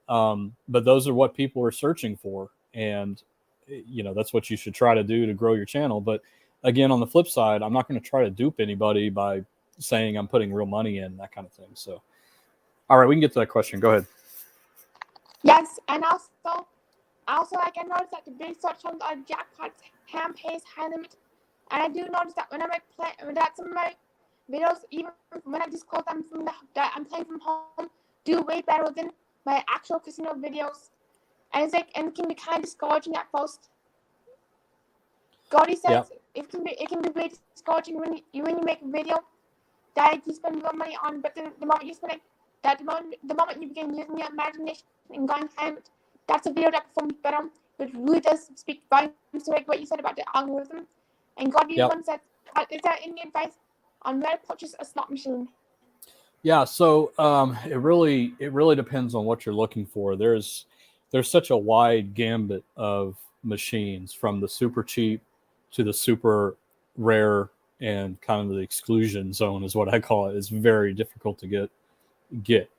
But those are what people are searching for. And, that's what you should try to do to grow your channel. But again, on the flip side, I'm not going to try to dupe anybody by saying I'm putting real money in, that kind of thing. So, all right, we can get to that question. Go ahead. yes, and also I noticed that the big search terms are jackpots, ham pays, high limit. And I do notice that when some of my videos, even when I disclose that I'm playing from home, do way better than my actual casino videos. And it's and it can be kind of discouraging at first. Gordy says it can be very discouraging when you make a video that you spend more money on, but the moment you spend the moment you begin using your imagination and going high, that's a video that performs better, which really does speak volumes to what you said about the algorithm. And Gordy once said, "Is there any advice on where to purchase a slot machine?" Yeah, so it really depends on what you're looking for. There's such a wide gambit of machines, from the super cheap to the super rare, and kind of the exclusion zone is what I call it. It's very difficult to get.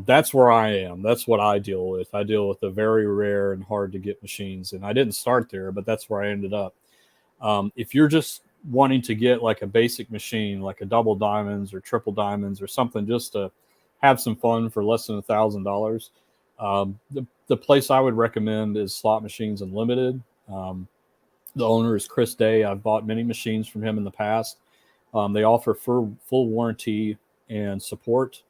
That's where I am. That's what I deal with. I deal with the very rare and hard to get machines, and I didn't start there, but that's where I ended up. If you're just wanting to get like a basic machine, like a double diamonds or triple diamonds or something, just to have some fun for less than $1,000, the place I would recommend is Slot Machines Unlimited. The owner is Chris Day. I've bought many machines from him in the past. They offer full warranty and support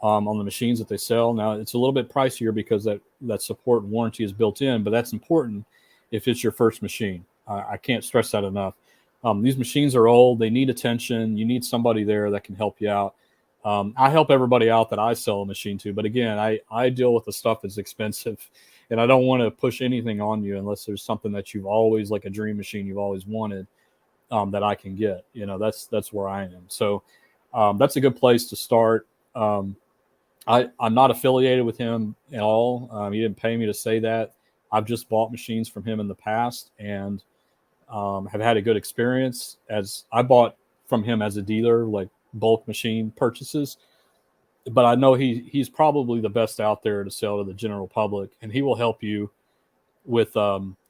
on the machines that they sell. Now, it's a little bit pricier because that support and warranty is built in, but that's important if it's your first machine. I can't stress that enough. These machines are old. They need attention. You need somebody there that can help you out. I help everybody out that I sell a machine to, but again, I deal with the stuff that's expensive, and I don't want to push anything on you unless there's something that you've always, like a dream machine you've always wanted, that I can get. That's where I am. So that's a good place to start. I'm not affiliated with him at all. He didn't pay me to say that. I've just bought machines from him in the past, and have had a good experience. As I bought from him as a dealer, like bulk machine purchases, but I know he's probably the best out there to sell to the general public, and he will help you with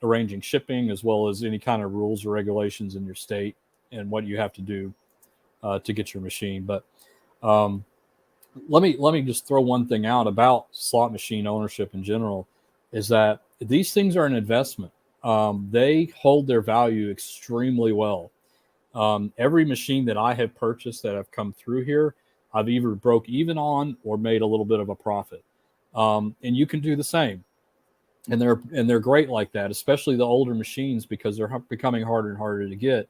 arranging shipping as well as any kind of rules or regulations in your state. and what you have to do to get your machine. But um, let me just throw one thing out about slot machine ownership in general, is that these things are an investment. They hold their value extremely well. Every machine that I have purchased that have come through here, I've either broke even on or made a little bit of a profit. And you can do the same. And they're great like that, especially the older machines, because they're becoming harder and harder to get.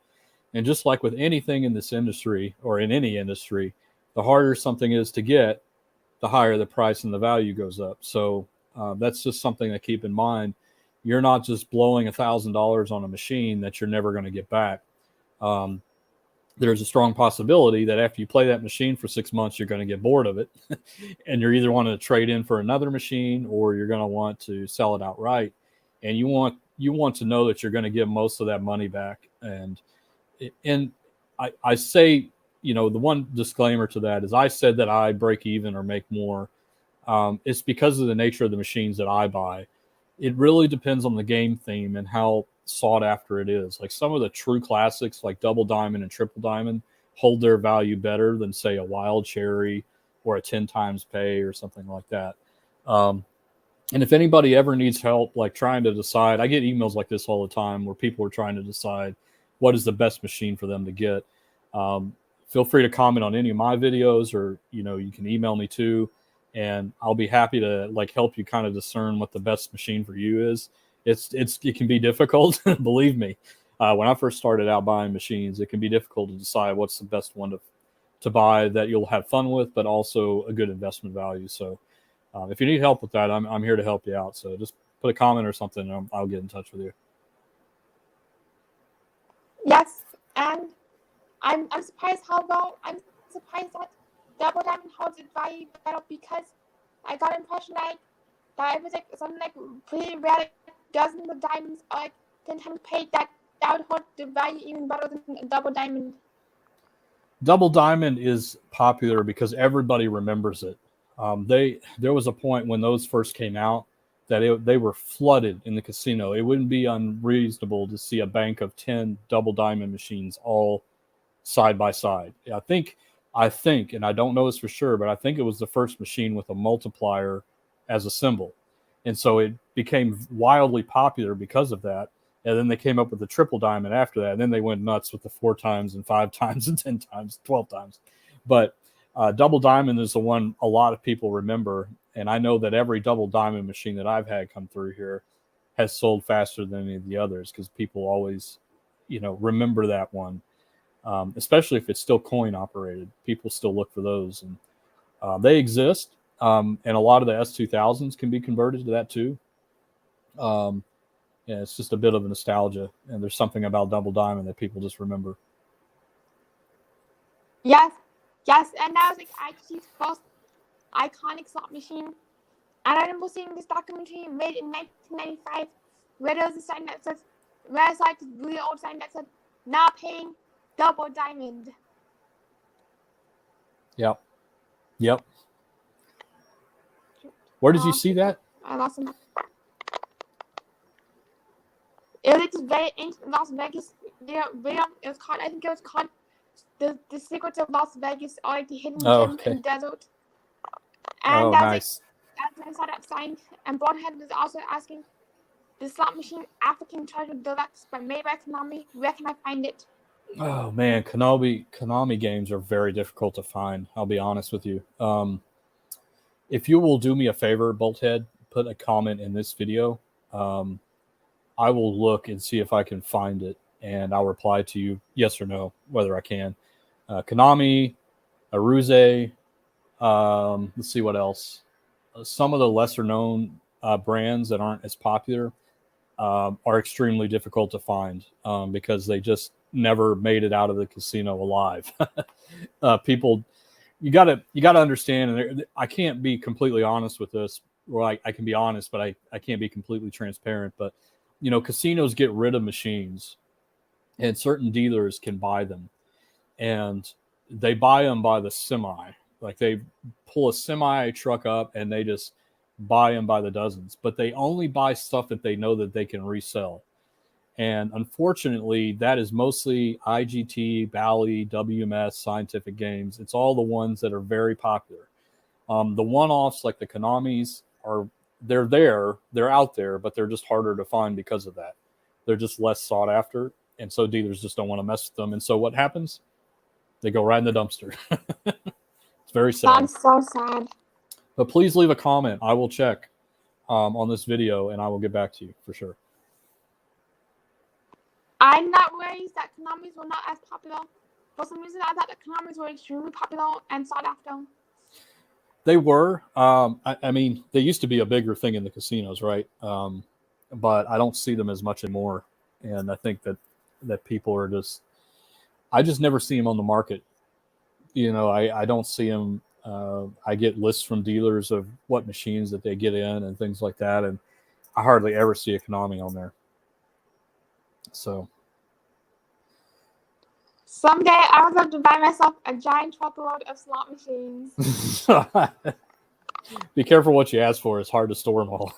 And just like with anything in this industry or in any industry, the harder something is to get, the higher the price and the value goes up. So that's just something to keep in mind. You're not just blowing $1,000 on a machine that you're never going to get back. There's a strong possibility that after you play that machine for 6 months, you're going to get bored of it. And you're either wanting to trade in for another machine, or you're going to want to sell it outright. And you want to know that you're going to get most of that money back. And I say, the one disclaimer to that is, I said that I break even or make more. It's because of the nature of the machines that I buy. It really depends on the game theme and how sought after it is. Like some of the true classics, like Double Diamond and Triple Diamond, hold their value better than, say, a Wild Cherry or a 10 times pay or something like that. And if anybody ever needs help, like trying to decide, I get emails like this all the time where people are trying to decide what is the best machine for them to get. Feel free to comment on any of my videos, or, you can email me too. And I'll be happy to help you kind of discern what the best machine for you is. It can be difficult, believe me. When I first started out buying machines, it can be difficult to decide what's the best one to buy that you'll have fun with, but also a good investment value. So if you need help with that, I'm here to help you out. So just put a comment or something, and I'll get in touch with you. Yes, and I'm surprised I'm surprised that Double Diamond holds its value better, because I got the impression that it was something pretty rare, dozens of diamonds, or 10 times paid, that would hold the value even better than a Double Diamond. Double Diamond is popular because everybody remembers it. There was a point when those first came out that they were flooded in the casino. It wouldn't be unreasonable to see a bank of 10 Double Diamond machines all side by side. I think, and I don't know this for sure, but I think it was the first machine with a multiplier as a symbol. And so it became wildly popular because of that. And then they came up with the Triple Diamond after that. And then they went nuts with the 4 times and 5 times and 10 times, 12 times. But Double Diamond is the one a lot of people remember. And I know that every Double Diamond machine that I've had come through here has sold faster than any of the others, because people always, remember that one. Especially if it's still coin operated, people still look for those, and they exist. And a lot of the S2000s can be converted to that too. Yeah, it's just a bit of a nostalgia, and there's something about Double Diamond that people just remember. Yes, and that was ITC's first iconic slot machine. And I remember seeing this documentary made in 1995, where there was a sign that says, where it's this really old sign that said, "Now paying Double Diamond." Yep. Where did you see that? I lost him. It was just very ancient Las Vegas video. It was called, I think it was called The Secrets of Las Vegas, or the Hidden Gem in the Desert. And nice. That's when I saw that sign. And Broadhead was also asking, the slot machine African Treasure Deluxe by made by Konami, where can I find it? Oh man, Konami games are very difficult to find. I'll be honest with you. If you will do me a favor, Bolthead, put a comment in this video. I will look and see if I can find it, and I'll reply to you yes or no, whether I can. Konami, Aruze, let's see what else. Some of the lesser known brands that aren't as popular are extremely difficult to find because they just never made it out of the casino alive. People, you gotta understand, and I can't be completely honest with this. Or I can be honest, but I can't be completely transparent. But casinos get rid of machines, and certain dealers can buy them, and they buy them by the semi. Like they pull a semi truck up and they just buy them by the dozens, but they only buy stuff that they know that they can resell. And unfortunately, that is mostly IGT, Bally, WMS, Scientific Games. It's all the ones that are very popular. The one-offs like the Konamis they're out there, but they're just harder to find because of that. They're just less sought after, and so dealers just don't want to mess with them. And so what happens? They go right in the dumpster. It's very sad. That's so sad. But please leave a comment. I will check on this video, and I will get back to you for sure. I'm not raised that Konamis were not as popular. For some reason, I thought that Konamis were extremely popular and sought after. They were. I mean, they used to be a bigger thing in the casinos, right? But I don't see them as much anymore. And I think that people are just. I just never see them on the market. I don't see them. I get lists from dealers of what machines that they get in and things like that, and I hardly ever see a Konami on there. So Someday I would love to buy myself a giant truckload of slot machines. be careful what you ask for. It's hard to store them all.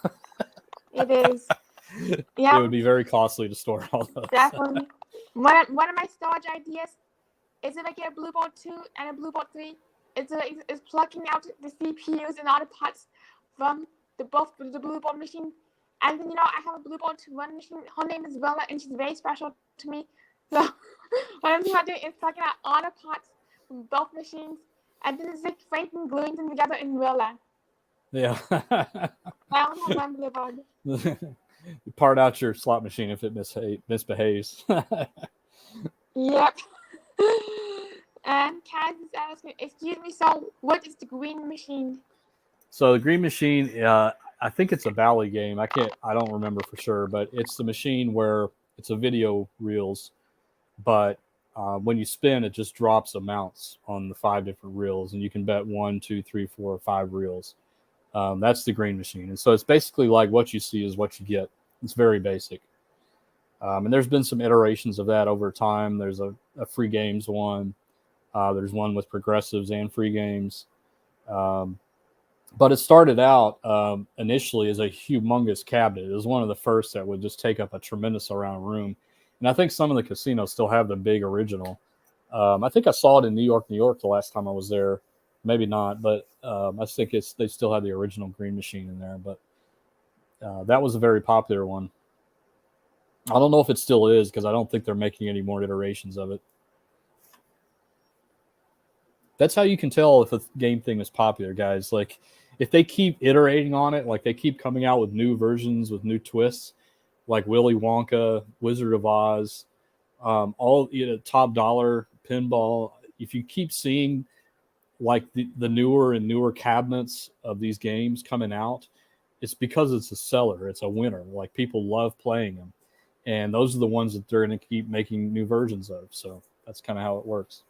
It is. Yeah. It would be very costly to store all those. Definitely. One of my storage ideas is if I get a Blue Bolt 2 and a Blue Bolt 3, is plugging out the CPUs and all the parts from both the Blue Bolt machine. And then, I have a Blue Bolt 1 machine. Her name is Bella, and she's very special to me. So what I'm going to do is plugging out all the parts from both machines, and then it's like Franklin gluing them together in Bella. Yeah. I only have one Blue Bolt. You part out your slot machine if it misbehaves. Yep. And Kaz is asking, excuse me, so what is the green machine? So the green machine, I think it's a Bally game. I don't remember for sure, but it's the machine where it's a video reels, but when you spin, it just drops amounts on the 5 different reels, and you can bet 1, 2, 3, 4, 5 reels. That's the green machine. And so it's basically like what you see is what you get. It's very basic. And there's been some iterations of that over time. There's a free games one. There's one with progressives and free games. But it started out initially as a humongous cabinet. It was one of the first that would just take up a tremendous amount of room. And I think some of the casinos still have the big original. I think I saw it in New York the last time I was there. Maybe not, but I think they still have the original green machine in there. But that was a very popular one. I don't know if it still is because I don't think they're making any more iterations of it. That's how you can tell if a game thing is popular, guys. Like, if they keep iterating on it, like they keep coming out with new versions with new twists, like Willy Wonka, Wizard of Oz, all top dollar pinball. If you keep seeing like the newer and newer cabinets of these games coming out, it's because it's a seller. It's a winner. Like, people love playing them. And those are the ones that they're going to keep making new versions of. So that's kind of how it works.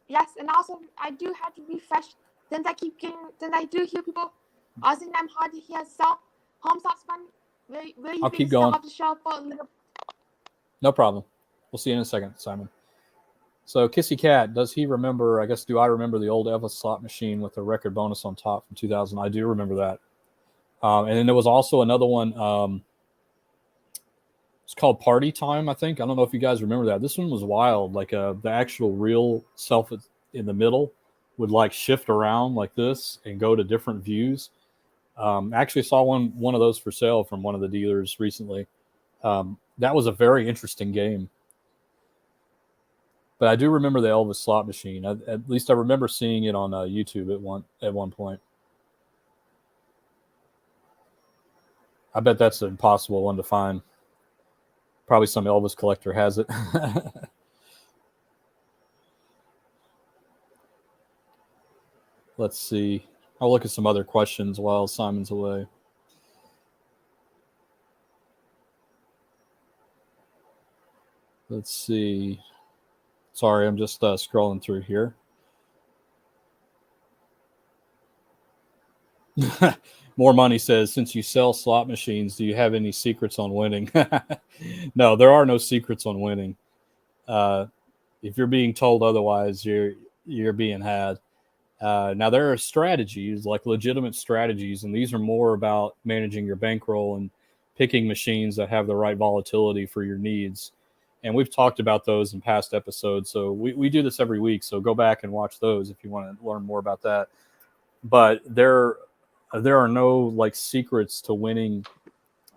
Yes, and also I do have to refresh. Since I do hear people asking them hard to hear. So, HomeStop's fun. Will you I'll keep going. the show for a little? No problem. We'll see you in a second, Simon. So Kissy Cat, does he remember? I guess, do I remember the old Eva slot machine with the record bonus on top from 2000? I do remember that. And then there was also another one. It's called Party Time, I think. I don't know if you guys remember that. This one was wild. Like the actual real self in the middle would like shift around like this and go to different views. Actually saw one of those for sale from one of the dealers recently. That was a very interesting game. But I do remember the Elvis slot machine. At least I remember seeing it on YouTube at one point. I bet that's an impossible one to find. Probably some Elvis collector has it. Let's see. I'll look at some other questions while Simon's away. Let's see. Sorry, I'm just scrolling through here. More Money says, since you sell slot machines, do you have any secrets on winning? No, there are no secrets on winning. If you're being told otherwise, you're being had. Now, there are strategies, like legitimate strategies, and these are more about managing your bankroll and picking machines that have the right volatility for your needs. And we've talked about those in past episodes. So we do this every week. So go back and watch those if you want to learn more about that. But there are no like secrets to winning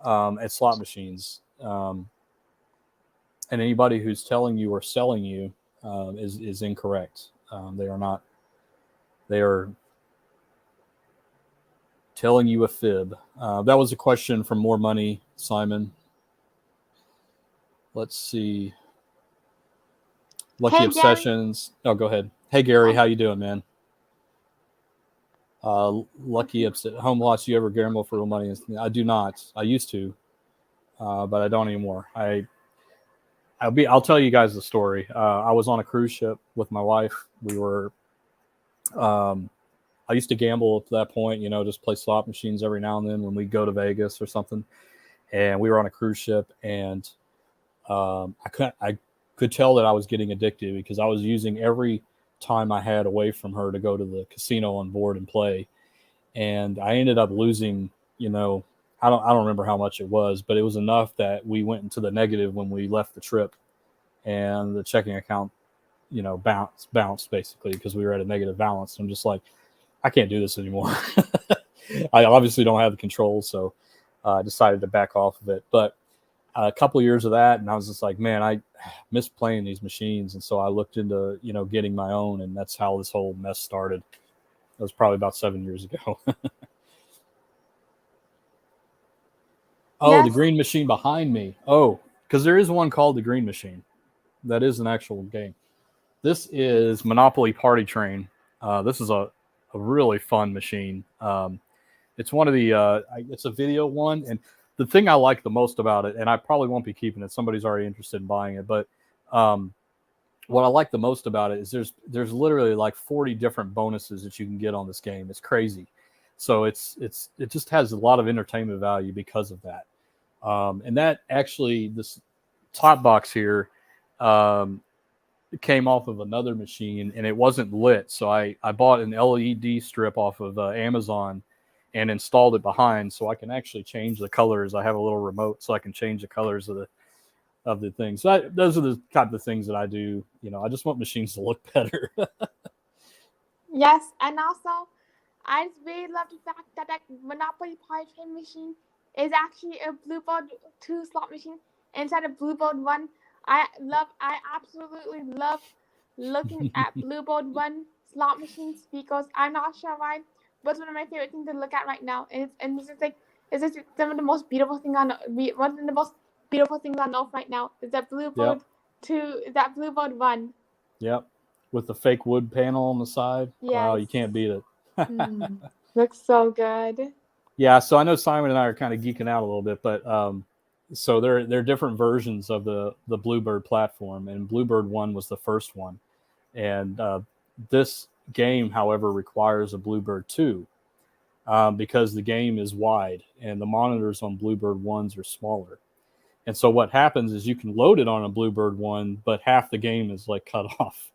at slot machines. And anybody who's telling you or selling you is incorrect. They are not. They are telling you a fib. That was a question from More Money, Simon. Let's see. Lucky Hey, Obsessions. Oh, go ahead. Hey, Gary, how you doing, man? Lucky Home Lots. You ever gamble for real money? I do not. I used to, but I don't anymore. I'll tell you guys the story. I was on a cruise ship with my wife. We were. I used to gamble at that point. Just play slot machines every now and then when we go to Vegas or something. And we were on a cruise ship, and I could tell that I was getting addicted because I was using every time I had away from her to go to the casino on board and play. And I ended up losing, I don't remember how much it was, but it was enough that we went into the negative when we left the trip, and the checking account, bounced basically because we were at a negative balance. I'm just like, I can't do this anymore. I obviously don't have the control, so I decided to back off of it. But a couple of years of that, and I was just like, man, I miss playing these machines. And so I looked into, getting my own, and that's how this whole mess started. It was probably about 7 years ago. Oh, yes. The green machine behind me. Oh, because there is one called the Green Machine. That is an actual game. This is Monopoly Party Train. This is a really fun machine. It's one of the, it's a video one. And the thing I like the most about it, and I probably won't be keeping it, somebody's already interested in buying it, but what I like the most about it is there's literally like 40 different bonuses that you can get on this game. It's crazy. So it just has a lot of entertainment value because of that. And that actually, this top box here came off of another machine, and it wasn't lit. So I bought an LED strip off of Amazon and installed it behind, so I can actually change the colors. I have a little remote, so I can change the colors of the things. So those are the type of things that I do. I just want machines to look better. Yes, and also, I just really love the fact that that Monopoly Party Train machine is actually a Bluebird 2 slot machine instead of Bluebird 1. I absolutely love looking at Bluebird 1 slot machines because I'm not sure why, but it's one of my favorite things to look at right now. And it's just some of the most beautiful things one of the most beautiful things on Earth right now is that Bluebird 2, that Bluebird 1. Yep. With the fake wood panel on the side. Yes. Wow, you can't beat it. Looks so good. Yeah, so I know Simon and I are kind of geeking out a little bit, but so there are different versions of the Bluebird platform, and Bluebird 1 was the first one. And this game, however, requires a Bluebird 2 because the game is wide and the monitors on Bluebird 1s are smaller. And so what happens is you can load it on a Bluebird 1, but half the game is like cut off.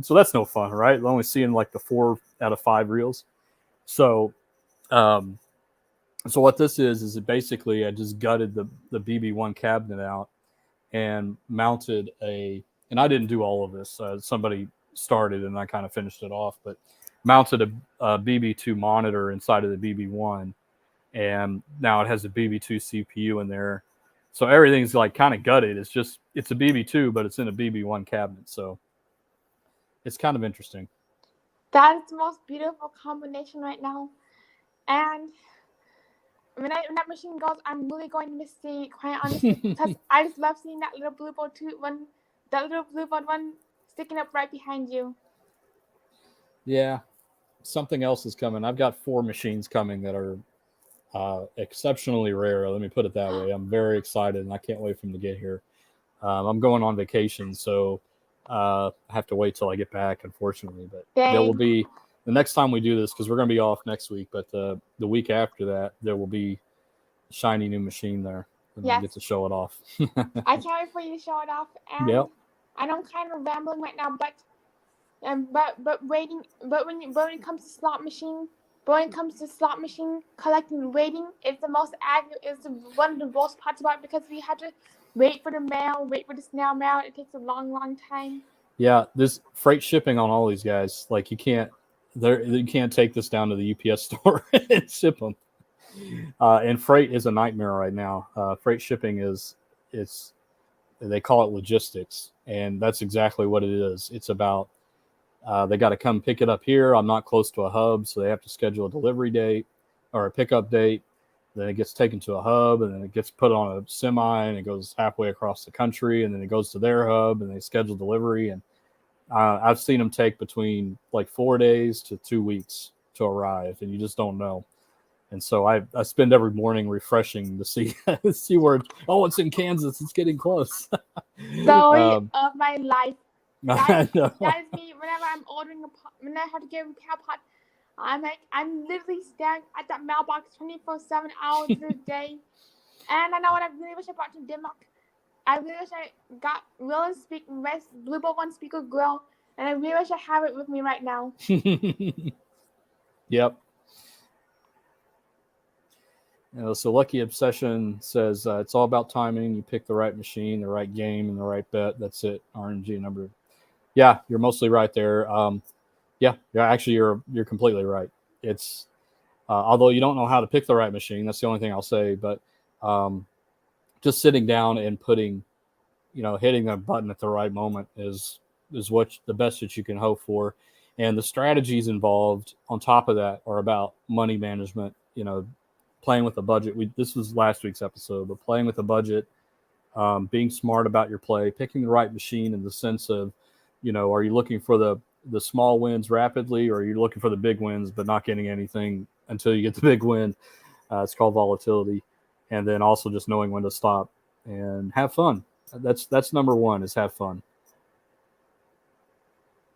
So that's no fun, right? Only seeing like the 4 out of 5 reels. So so what this is it basically I just gutted the BB1 cabinet out and mounted and I didn't do all of this. Somebody started and I kind of finished it off, but mounted a BB2 monitor inside of the BB1, and now it has a BB2 CPU in there. So everything's like kind of gutted. It's a BB2, but it's in a BB1 cabinet. So it's kind of interesting. That is the most beautiful combination right now. And when that machine goes, I'm really going to miss it, quite honestly, because I just love seeing that little Bluebird 1 sticking up right behind you. Yeah, something else is coming. I've got 4 machines coming that are exceptionally rare. Let me put it that way. I'm very excited, and I can't wait for them to get here. I'm going on vacation, so I have to wait till I get back, unfortunately. But there will be the next time we do this, because we're going to be off next week, but the week after that, there will be a shiny new machine there. And I get to show it off. I can't wait for you to show it off. And yep. I know I'm kind of rambling right now, but when it comes to slot machine, But when it comes to slot machine collecting and waiting, it's the most it's one of the worst parts about it because we had to wait for the mail, wait for the snail mail. It takes a long, long time. Yeah, there's freight shipping on all these guys. Like you can't take this down to the UPS store and ship them. And freight is a nightmare right now. Freight shipping it's they call it logistics, and that's exactly what it is. It's about they got to come pick it up here. I'm not close to a hub, so they have to schedule a delivery date or a pickup date. Then it gets taken to a hub, and then it gets put on a semi, and it goes halfway across the country, and then it goes to their hub, and they schedule delivery. And I've seen them take between like 4 days to 2 weeks to arrive, and you just don't know. And so I spend every morning refreshing to see where it's in Kansas. It's getting close. Story of my life. I know. That is me. Whenever I'm ordering when I have to get a cow pot, I'm literally staring at that mailbox 24/7 hours of the day. And I know what I really wish I brought to Denmark. I really wish I got Bluebell One Speaker Grill, and I really wish I have it with me right now. Yep. So Lucky Obsession says it's all about timing. You pick the right machine, the right game, and the right bet. That's it. RNG number. Yeah, you're mostly right there. Actually, you're completely right. It's although you don't know how to pick the right machine. That's the only thing I'll say. But just sitting down and putting, hitting that button at the right moment is what the best that you can hope for. And the strategies involved on top of that are about money management. Playing with a budget. This was last week's episode, but playing with a budget, being smart about your play, picking the right machine in the sense of, are you looking for the small wins rapidly, or are you looking for the big wins but not getting anything until you get the big win? It's called volatility. And then also just knowing when to stop and have fun. That's number one, is have fun.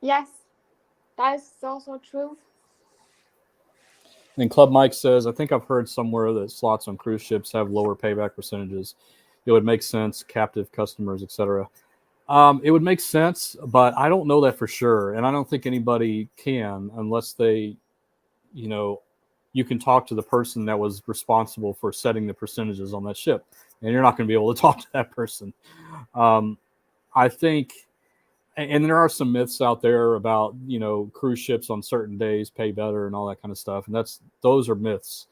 Yes, that is so true. And Club Mike says, I think I've heard somewhere that slots on cruise ships have lower payback percentages. It would make sense, captive customers, etc. It would make sense, but I don't know that for sure. And I don't think anybody can unless they, you can talk to the person that was responsible for setting the percentages on that ship. And you're not going to be able to talk to that person. I think, and there are some myths out there about, cruise ships on certain days pay better and all that kind of stuff. And those are myths.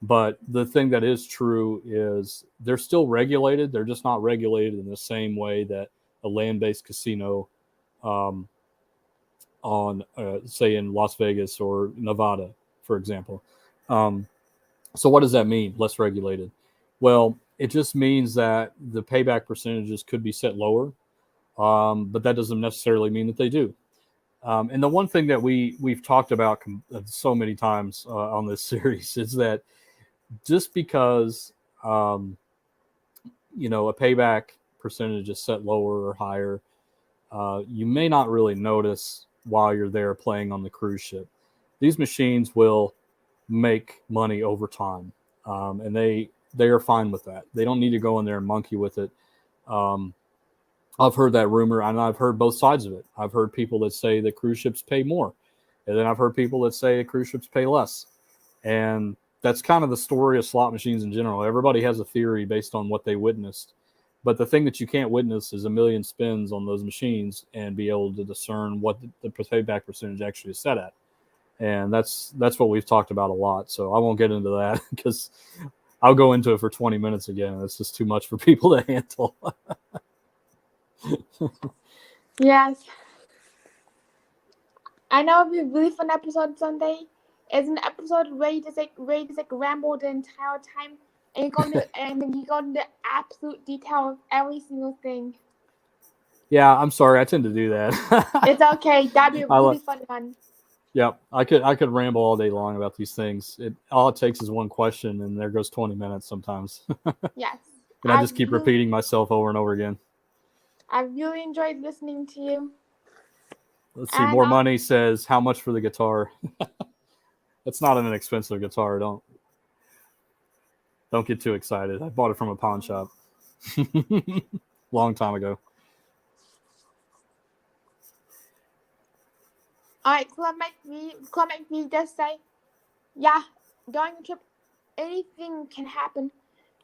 But the thing that is true is they're still regulated. They're just not regulated in the same way that a land-based casino say in Las Vegas or Nevada, for example. So what does that mean, less regulated? Well, it just means that the payback percentages could be set lower. But that doesn't necessarily mean that they do. And the one thing that we've talked about so many times on this series is that just because a payback percentage is set lower or higher, you may not really notice while you're there playing on the cruise ship. These machines will make money over time, and they are fine with that. They don't need to go in there and monkey with it. I've heard that rumor, and I've heard both sides of it. I've heard people that say that cruise ships pay more, and then I've heard people that say cruise ships pay less. And that's kind of the story of slot machines in general. Everybody has a theory based on what they witnessed. But the thing that you can't witness is a million spins on those machines and be able to discern what the payback percentage actually is set at. And that's what we've talked about a lot. So I won't get into that because I'll go into it for 20 minutes again. It's just too much for people to handle. Yes. I know it'll be a really fun episode Sunday. It's an episode where you just ramble the entire time and you go into absolute detail of every single thing. Yeah, I'm sorry. I tend to do that. It's okay. That'd be a really fun one. Yep, I could ramble all day long about these things. All it takes is one question, and there goes 20 minutes sometimes. Yes. And I just keep repeating myself over and over again. I really enjoyed listening to you. Let's see. More Money says, how much for the guitar? It's not an expensive guitar. Don't get too excited. I bought it from a pawn shop long time ago. All right, Club McV just say, Yeah, during the trip, anything can happen.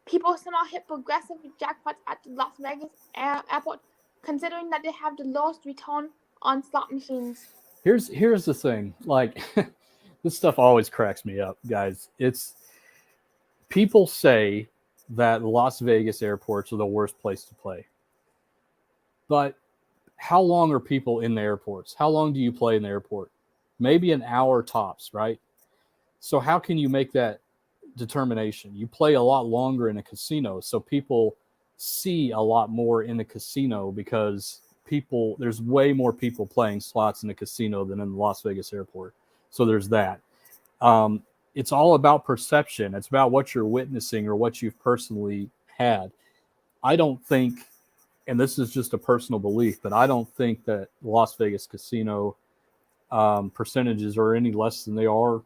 People somehow hit progressive jackpots at the Las Vegas airport, considering that they have the lowest return on slot machines. Here's the thing. Like this stuff always cracks me up, guys. It's people say that Las Vegas airports are the worst place to play. But how long are people in the airports? How long do you play in the airport? Maybe an hour tops, right? So how can you make that determination? You play a lot longer in a casino, so people see a lot more in the casino because people there's way more people playing slots in the casino than in the Las Vegas airport. So there's that. It's all about perception. It's about what you're witnessing or what you've personally had. I don't think, and this is just a personal belief, but I don't think that Las Vegas casino percentages are any less than they are,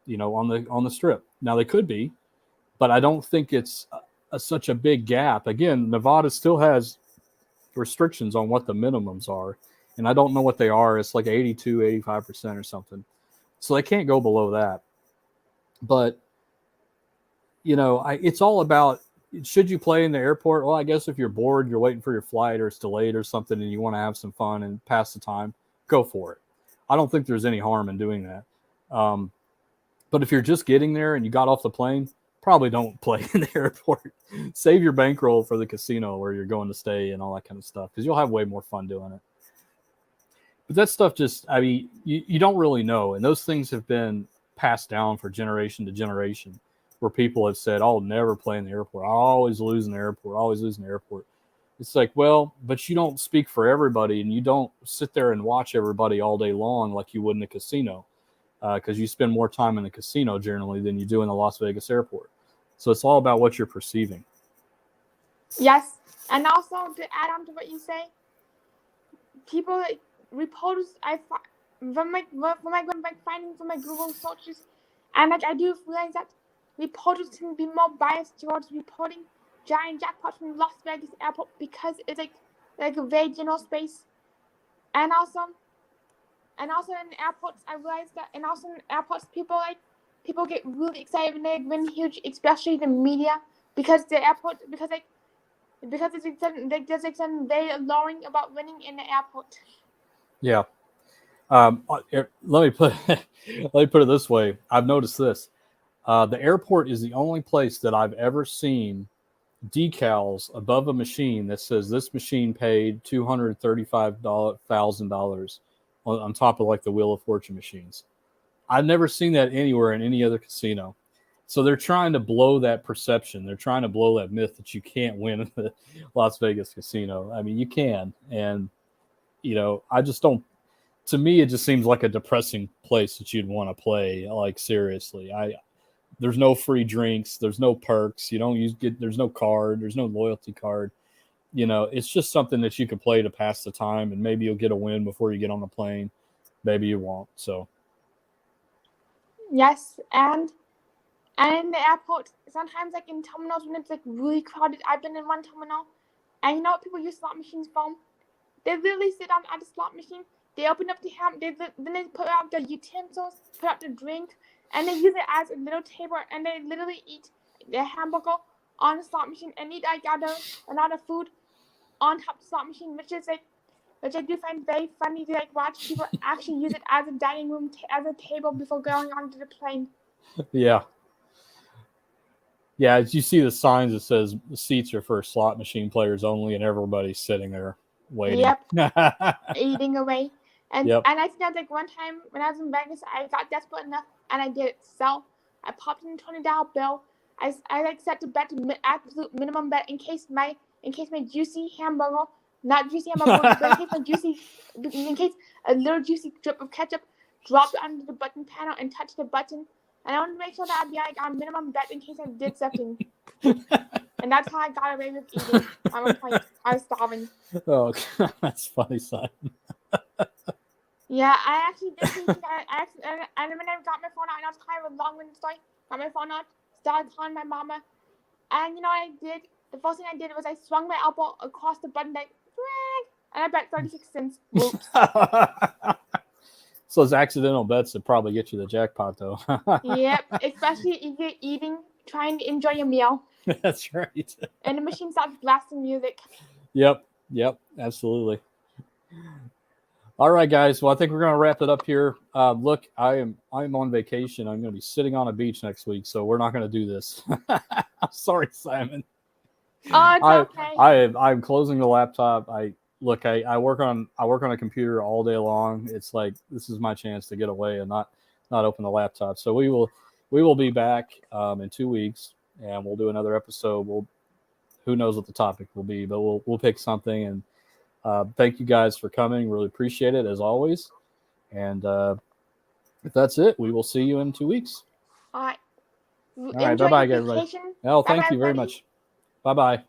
on the strip. Now they could be, but I don't think it's such a big gap. Again, Nevada still has restrictions on what the minimums are, and I don't know what they are. It's like 82, 85% or something. So they can't go below that. But it's all about, should you play in the airport? Well, I guess if you're bored, you're waiting for your flight or it's delayed or something and you want to have some fun and pass the time, go for it. I don't think there's any harm in doing that. But if you're just getting there and you got off the plane, probably don't play in the airport. Save your bankroll for the casino where you're going to stay and all that kind of stuff, because you'll have way more fun doing it. But that stuff you don't really know. And those things have been passed down for generation to generation, where people have said, "I'll never play in the airport. I'll always lose in the airport. I'll always lose in the airport." It's like, well, but you don't speak for everybody, and you don't sit there and watch everybody all day long like you would in a casino, because you spend more time in the casino generally than you do in the Las Vegas airport. So it's all about what you're perceiving. Yes, and also to add on to what you say, people reporters from my going back finding from my Google searches, and I do realize that reporters can be more biased towards reporting giant jackpots from Las Vegas airport because it's like a very general space, and also in airports I realized that, and also in airports people get really excited when they win huge, especially the media, because the airport because there's something very alluring about winning in the airport. Yeah. Let me put it this way. I've noticed this. The airport is the only place that I've ever seen decals above a machine that says this machine paid $235,000 on top of like the Wheel of Fortune machines. I've never seen that anywhere in any other casino. So they're trying to blow that perception. They're trying to blow that myth that you can't win in the Las Vegas casino. I mean, you can. And, I just don't, to me, it just seems like a depressing place that you'd want to play. Like, seriously, there's no free drinks. There's no perks. There's no card. There's no loyalty card. It's just something that you could play to pass the time, and maybe you'll get a win before you get on the plane. Maybe you won't. So, Yes, and in the airport, sometimes like in terminals when it's like really crowded. I've been in one terminal, and you know what people use slot machines for? They literally sit down at the slot machine. They open up the then they put out the utensils, put out the drink, and they use it as a little table. And they literally eat their hamburger on the slot machine and eat like another food on top of the slot machine, which I do find very funny to like watch people actually use it as a dining room as a table before going onto the plane. yeah. Yeah, as you see the signs that says the seats are for slot machine players only, and everybody's sitting there waiting. Yep, eating away. And Yep. I think that like one time when I was in Vegas, I got desperate enough and I did it. So I popped in a $20 bill. I like set the bet to absolute minimum bet in case my juicy hamburger, not juicy hamburger, but in case a little juicy drip of ketchup dropped under the button panel and touched the button. And I wanted to make sure that I'd be like on minimum bet in case I did something. And that's how I got away with eating. At one point, I was starving. Oh, that's funny, Simon. Yeah, I actually did think that. And when I got my phone out, and I was kind of a long-winded story. Got my phone out, started calling my mama, and you know what I did? The first thing I did was I swung my elbow across the button, like, and I bet 36 cents. Whoops. So those accidental bets that probably get you the jackpot, though. Yep, especially if you're eating, trying to enjoy your meal, That's right. and the machine starts blasting music. Yep, absolutely. All right, guys. Well, I think we're going to wrap it up here. Look, I'm on vacation. I'm going to be sitting on a beach next week, so we're not going to do this. I'm sorry, Simon. Oh, it's okay. I'm closing the laptop. I work on a computer all day long. It's like this is my chance to get away and not open the laptop. So we will be back in 2 weeks, and we'll do another episode. Who knows what the topic will be, but we'll pick something. And thank you guys for coming. Really appreciate it as always. And if that's it, we will see you in 2 weeks. All right. All right. Enjoy Bye-bye, your everybody. vacation. Oh, Bye-bye, thank you very everybody. much. Bye-bye.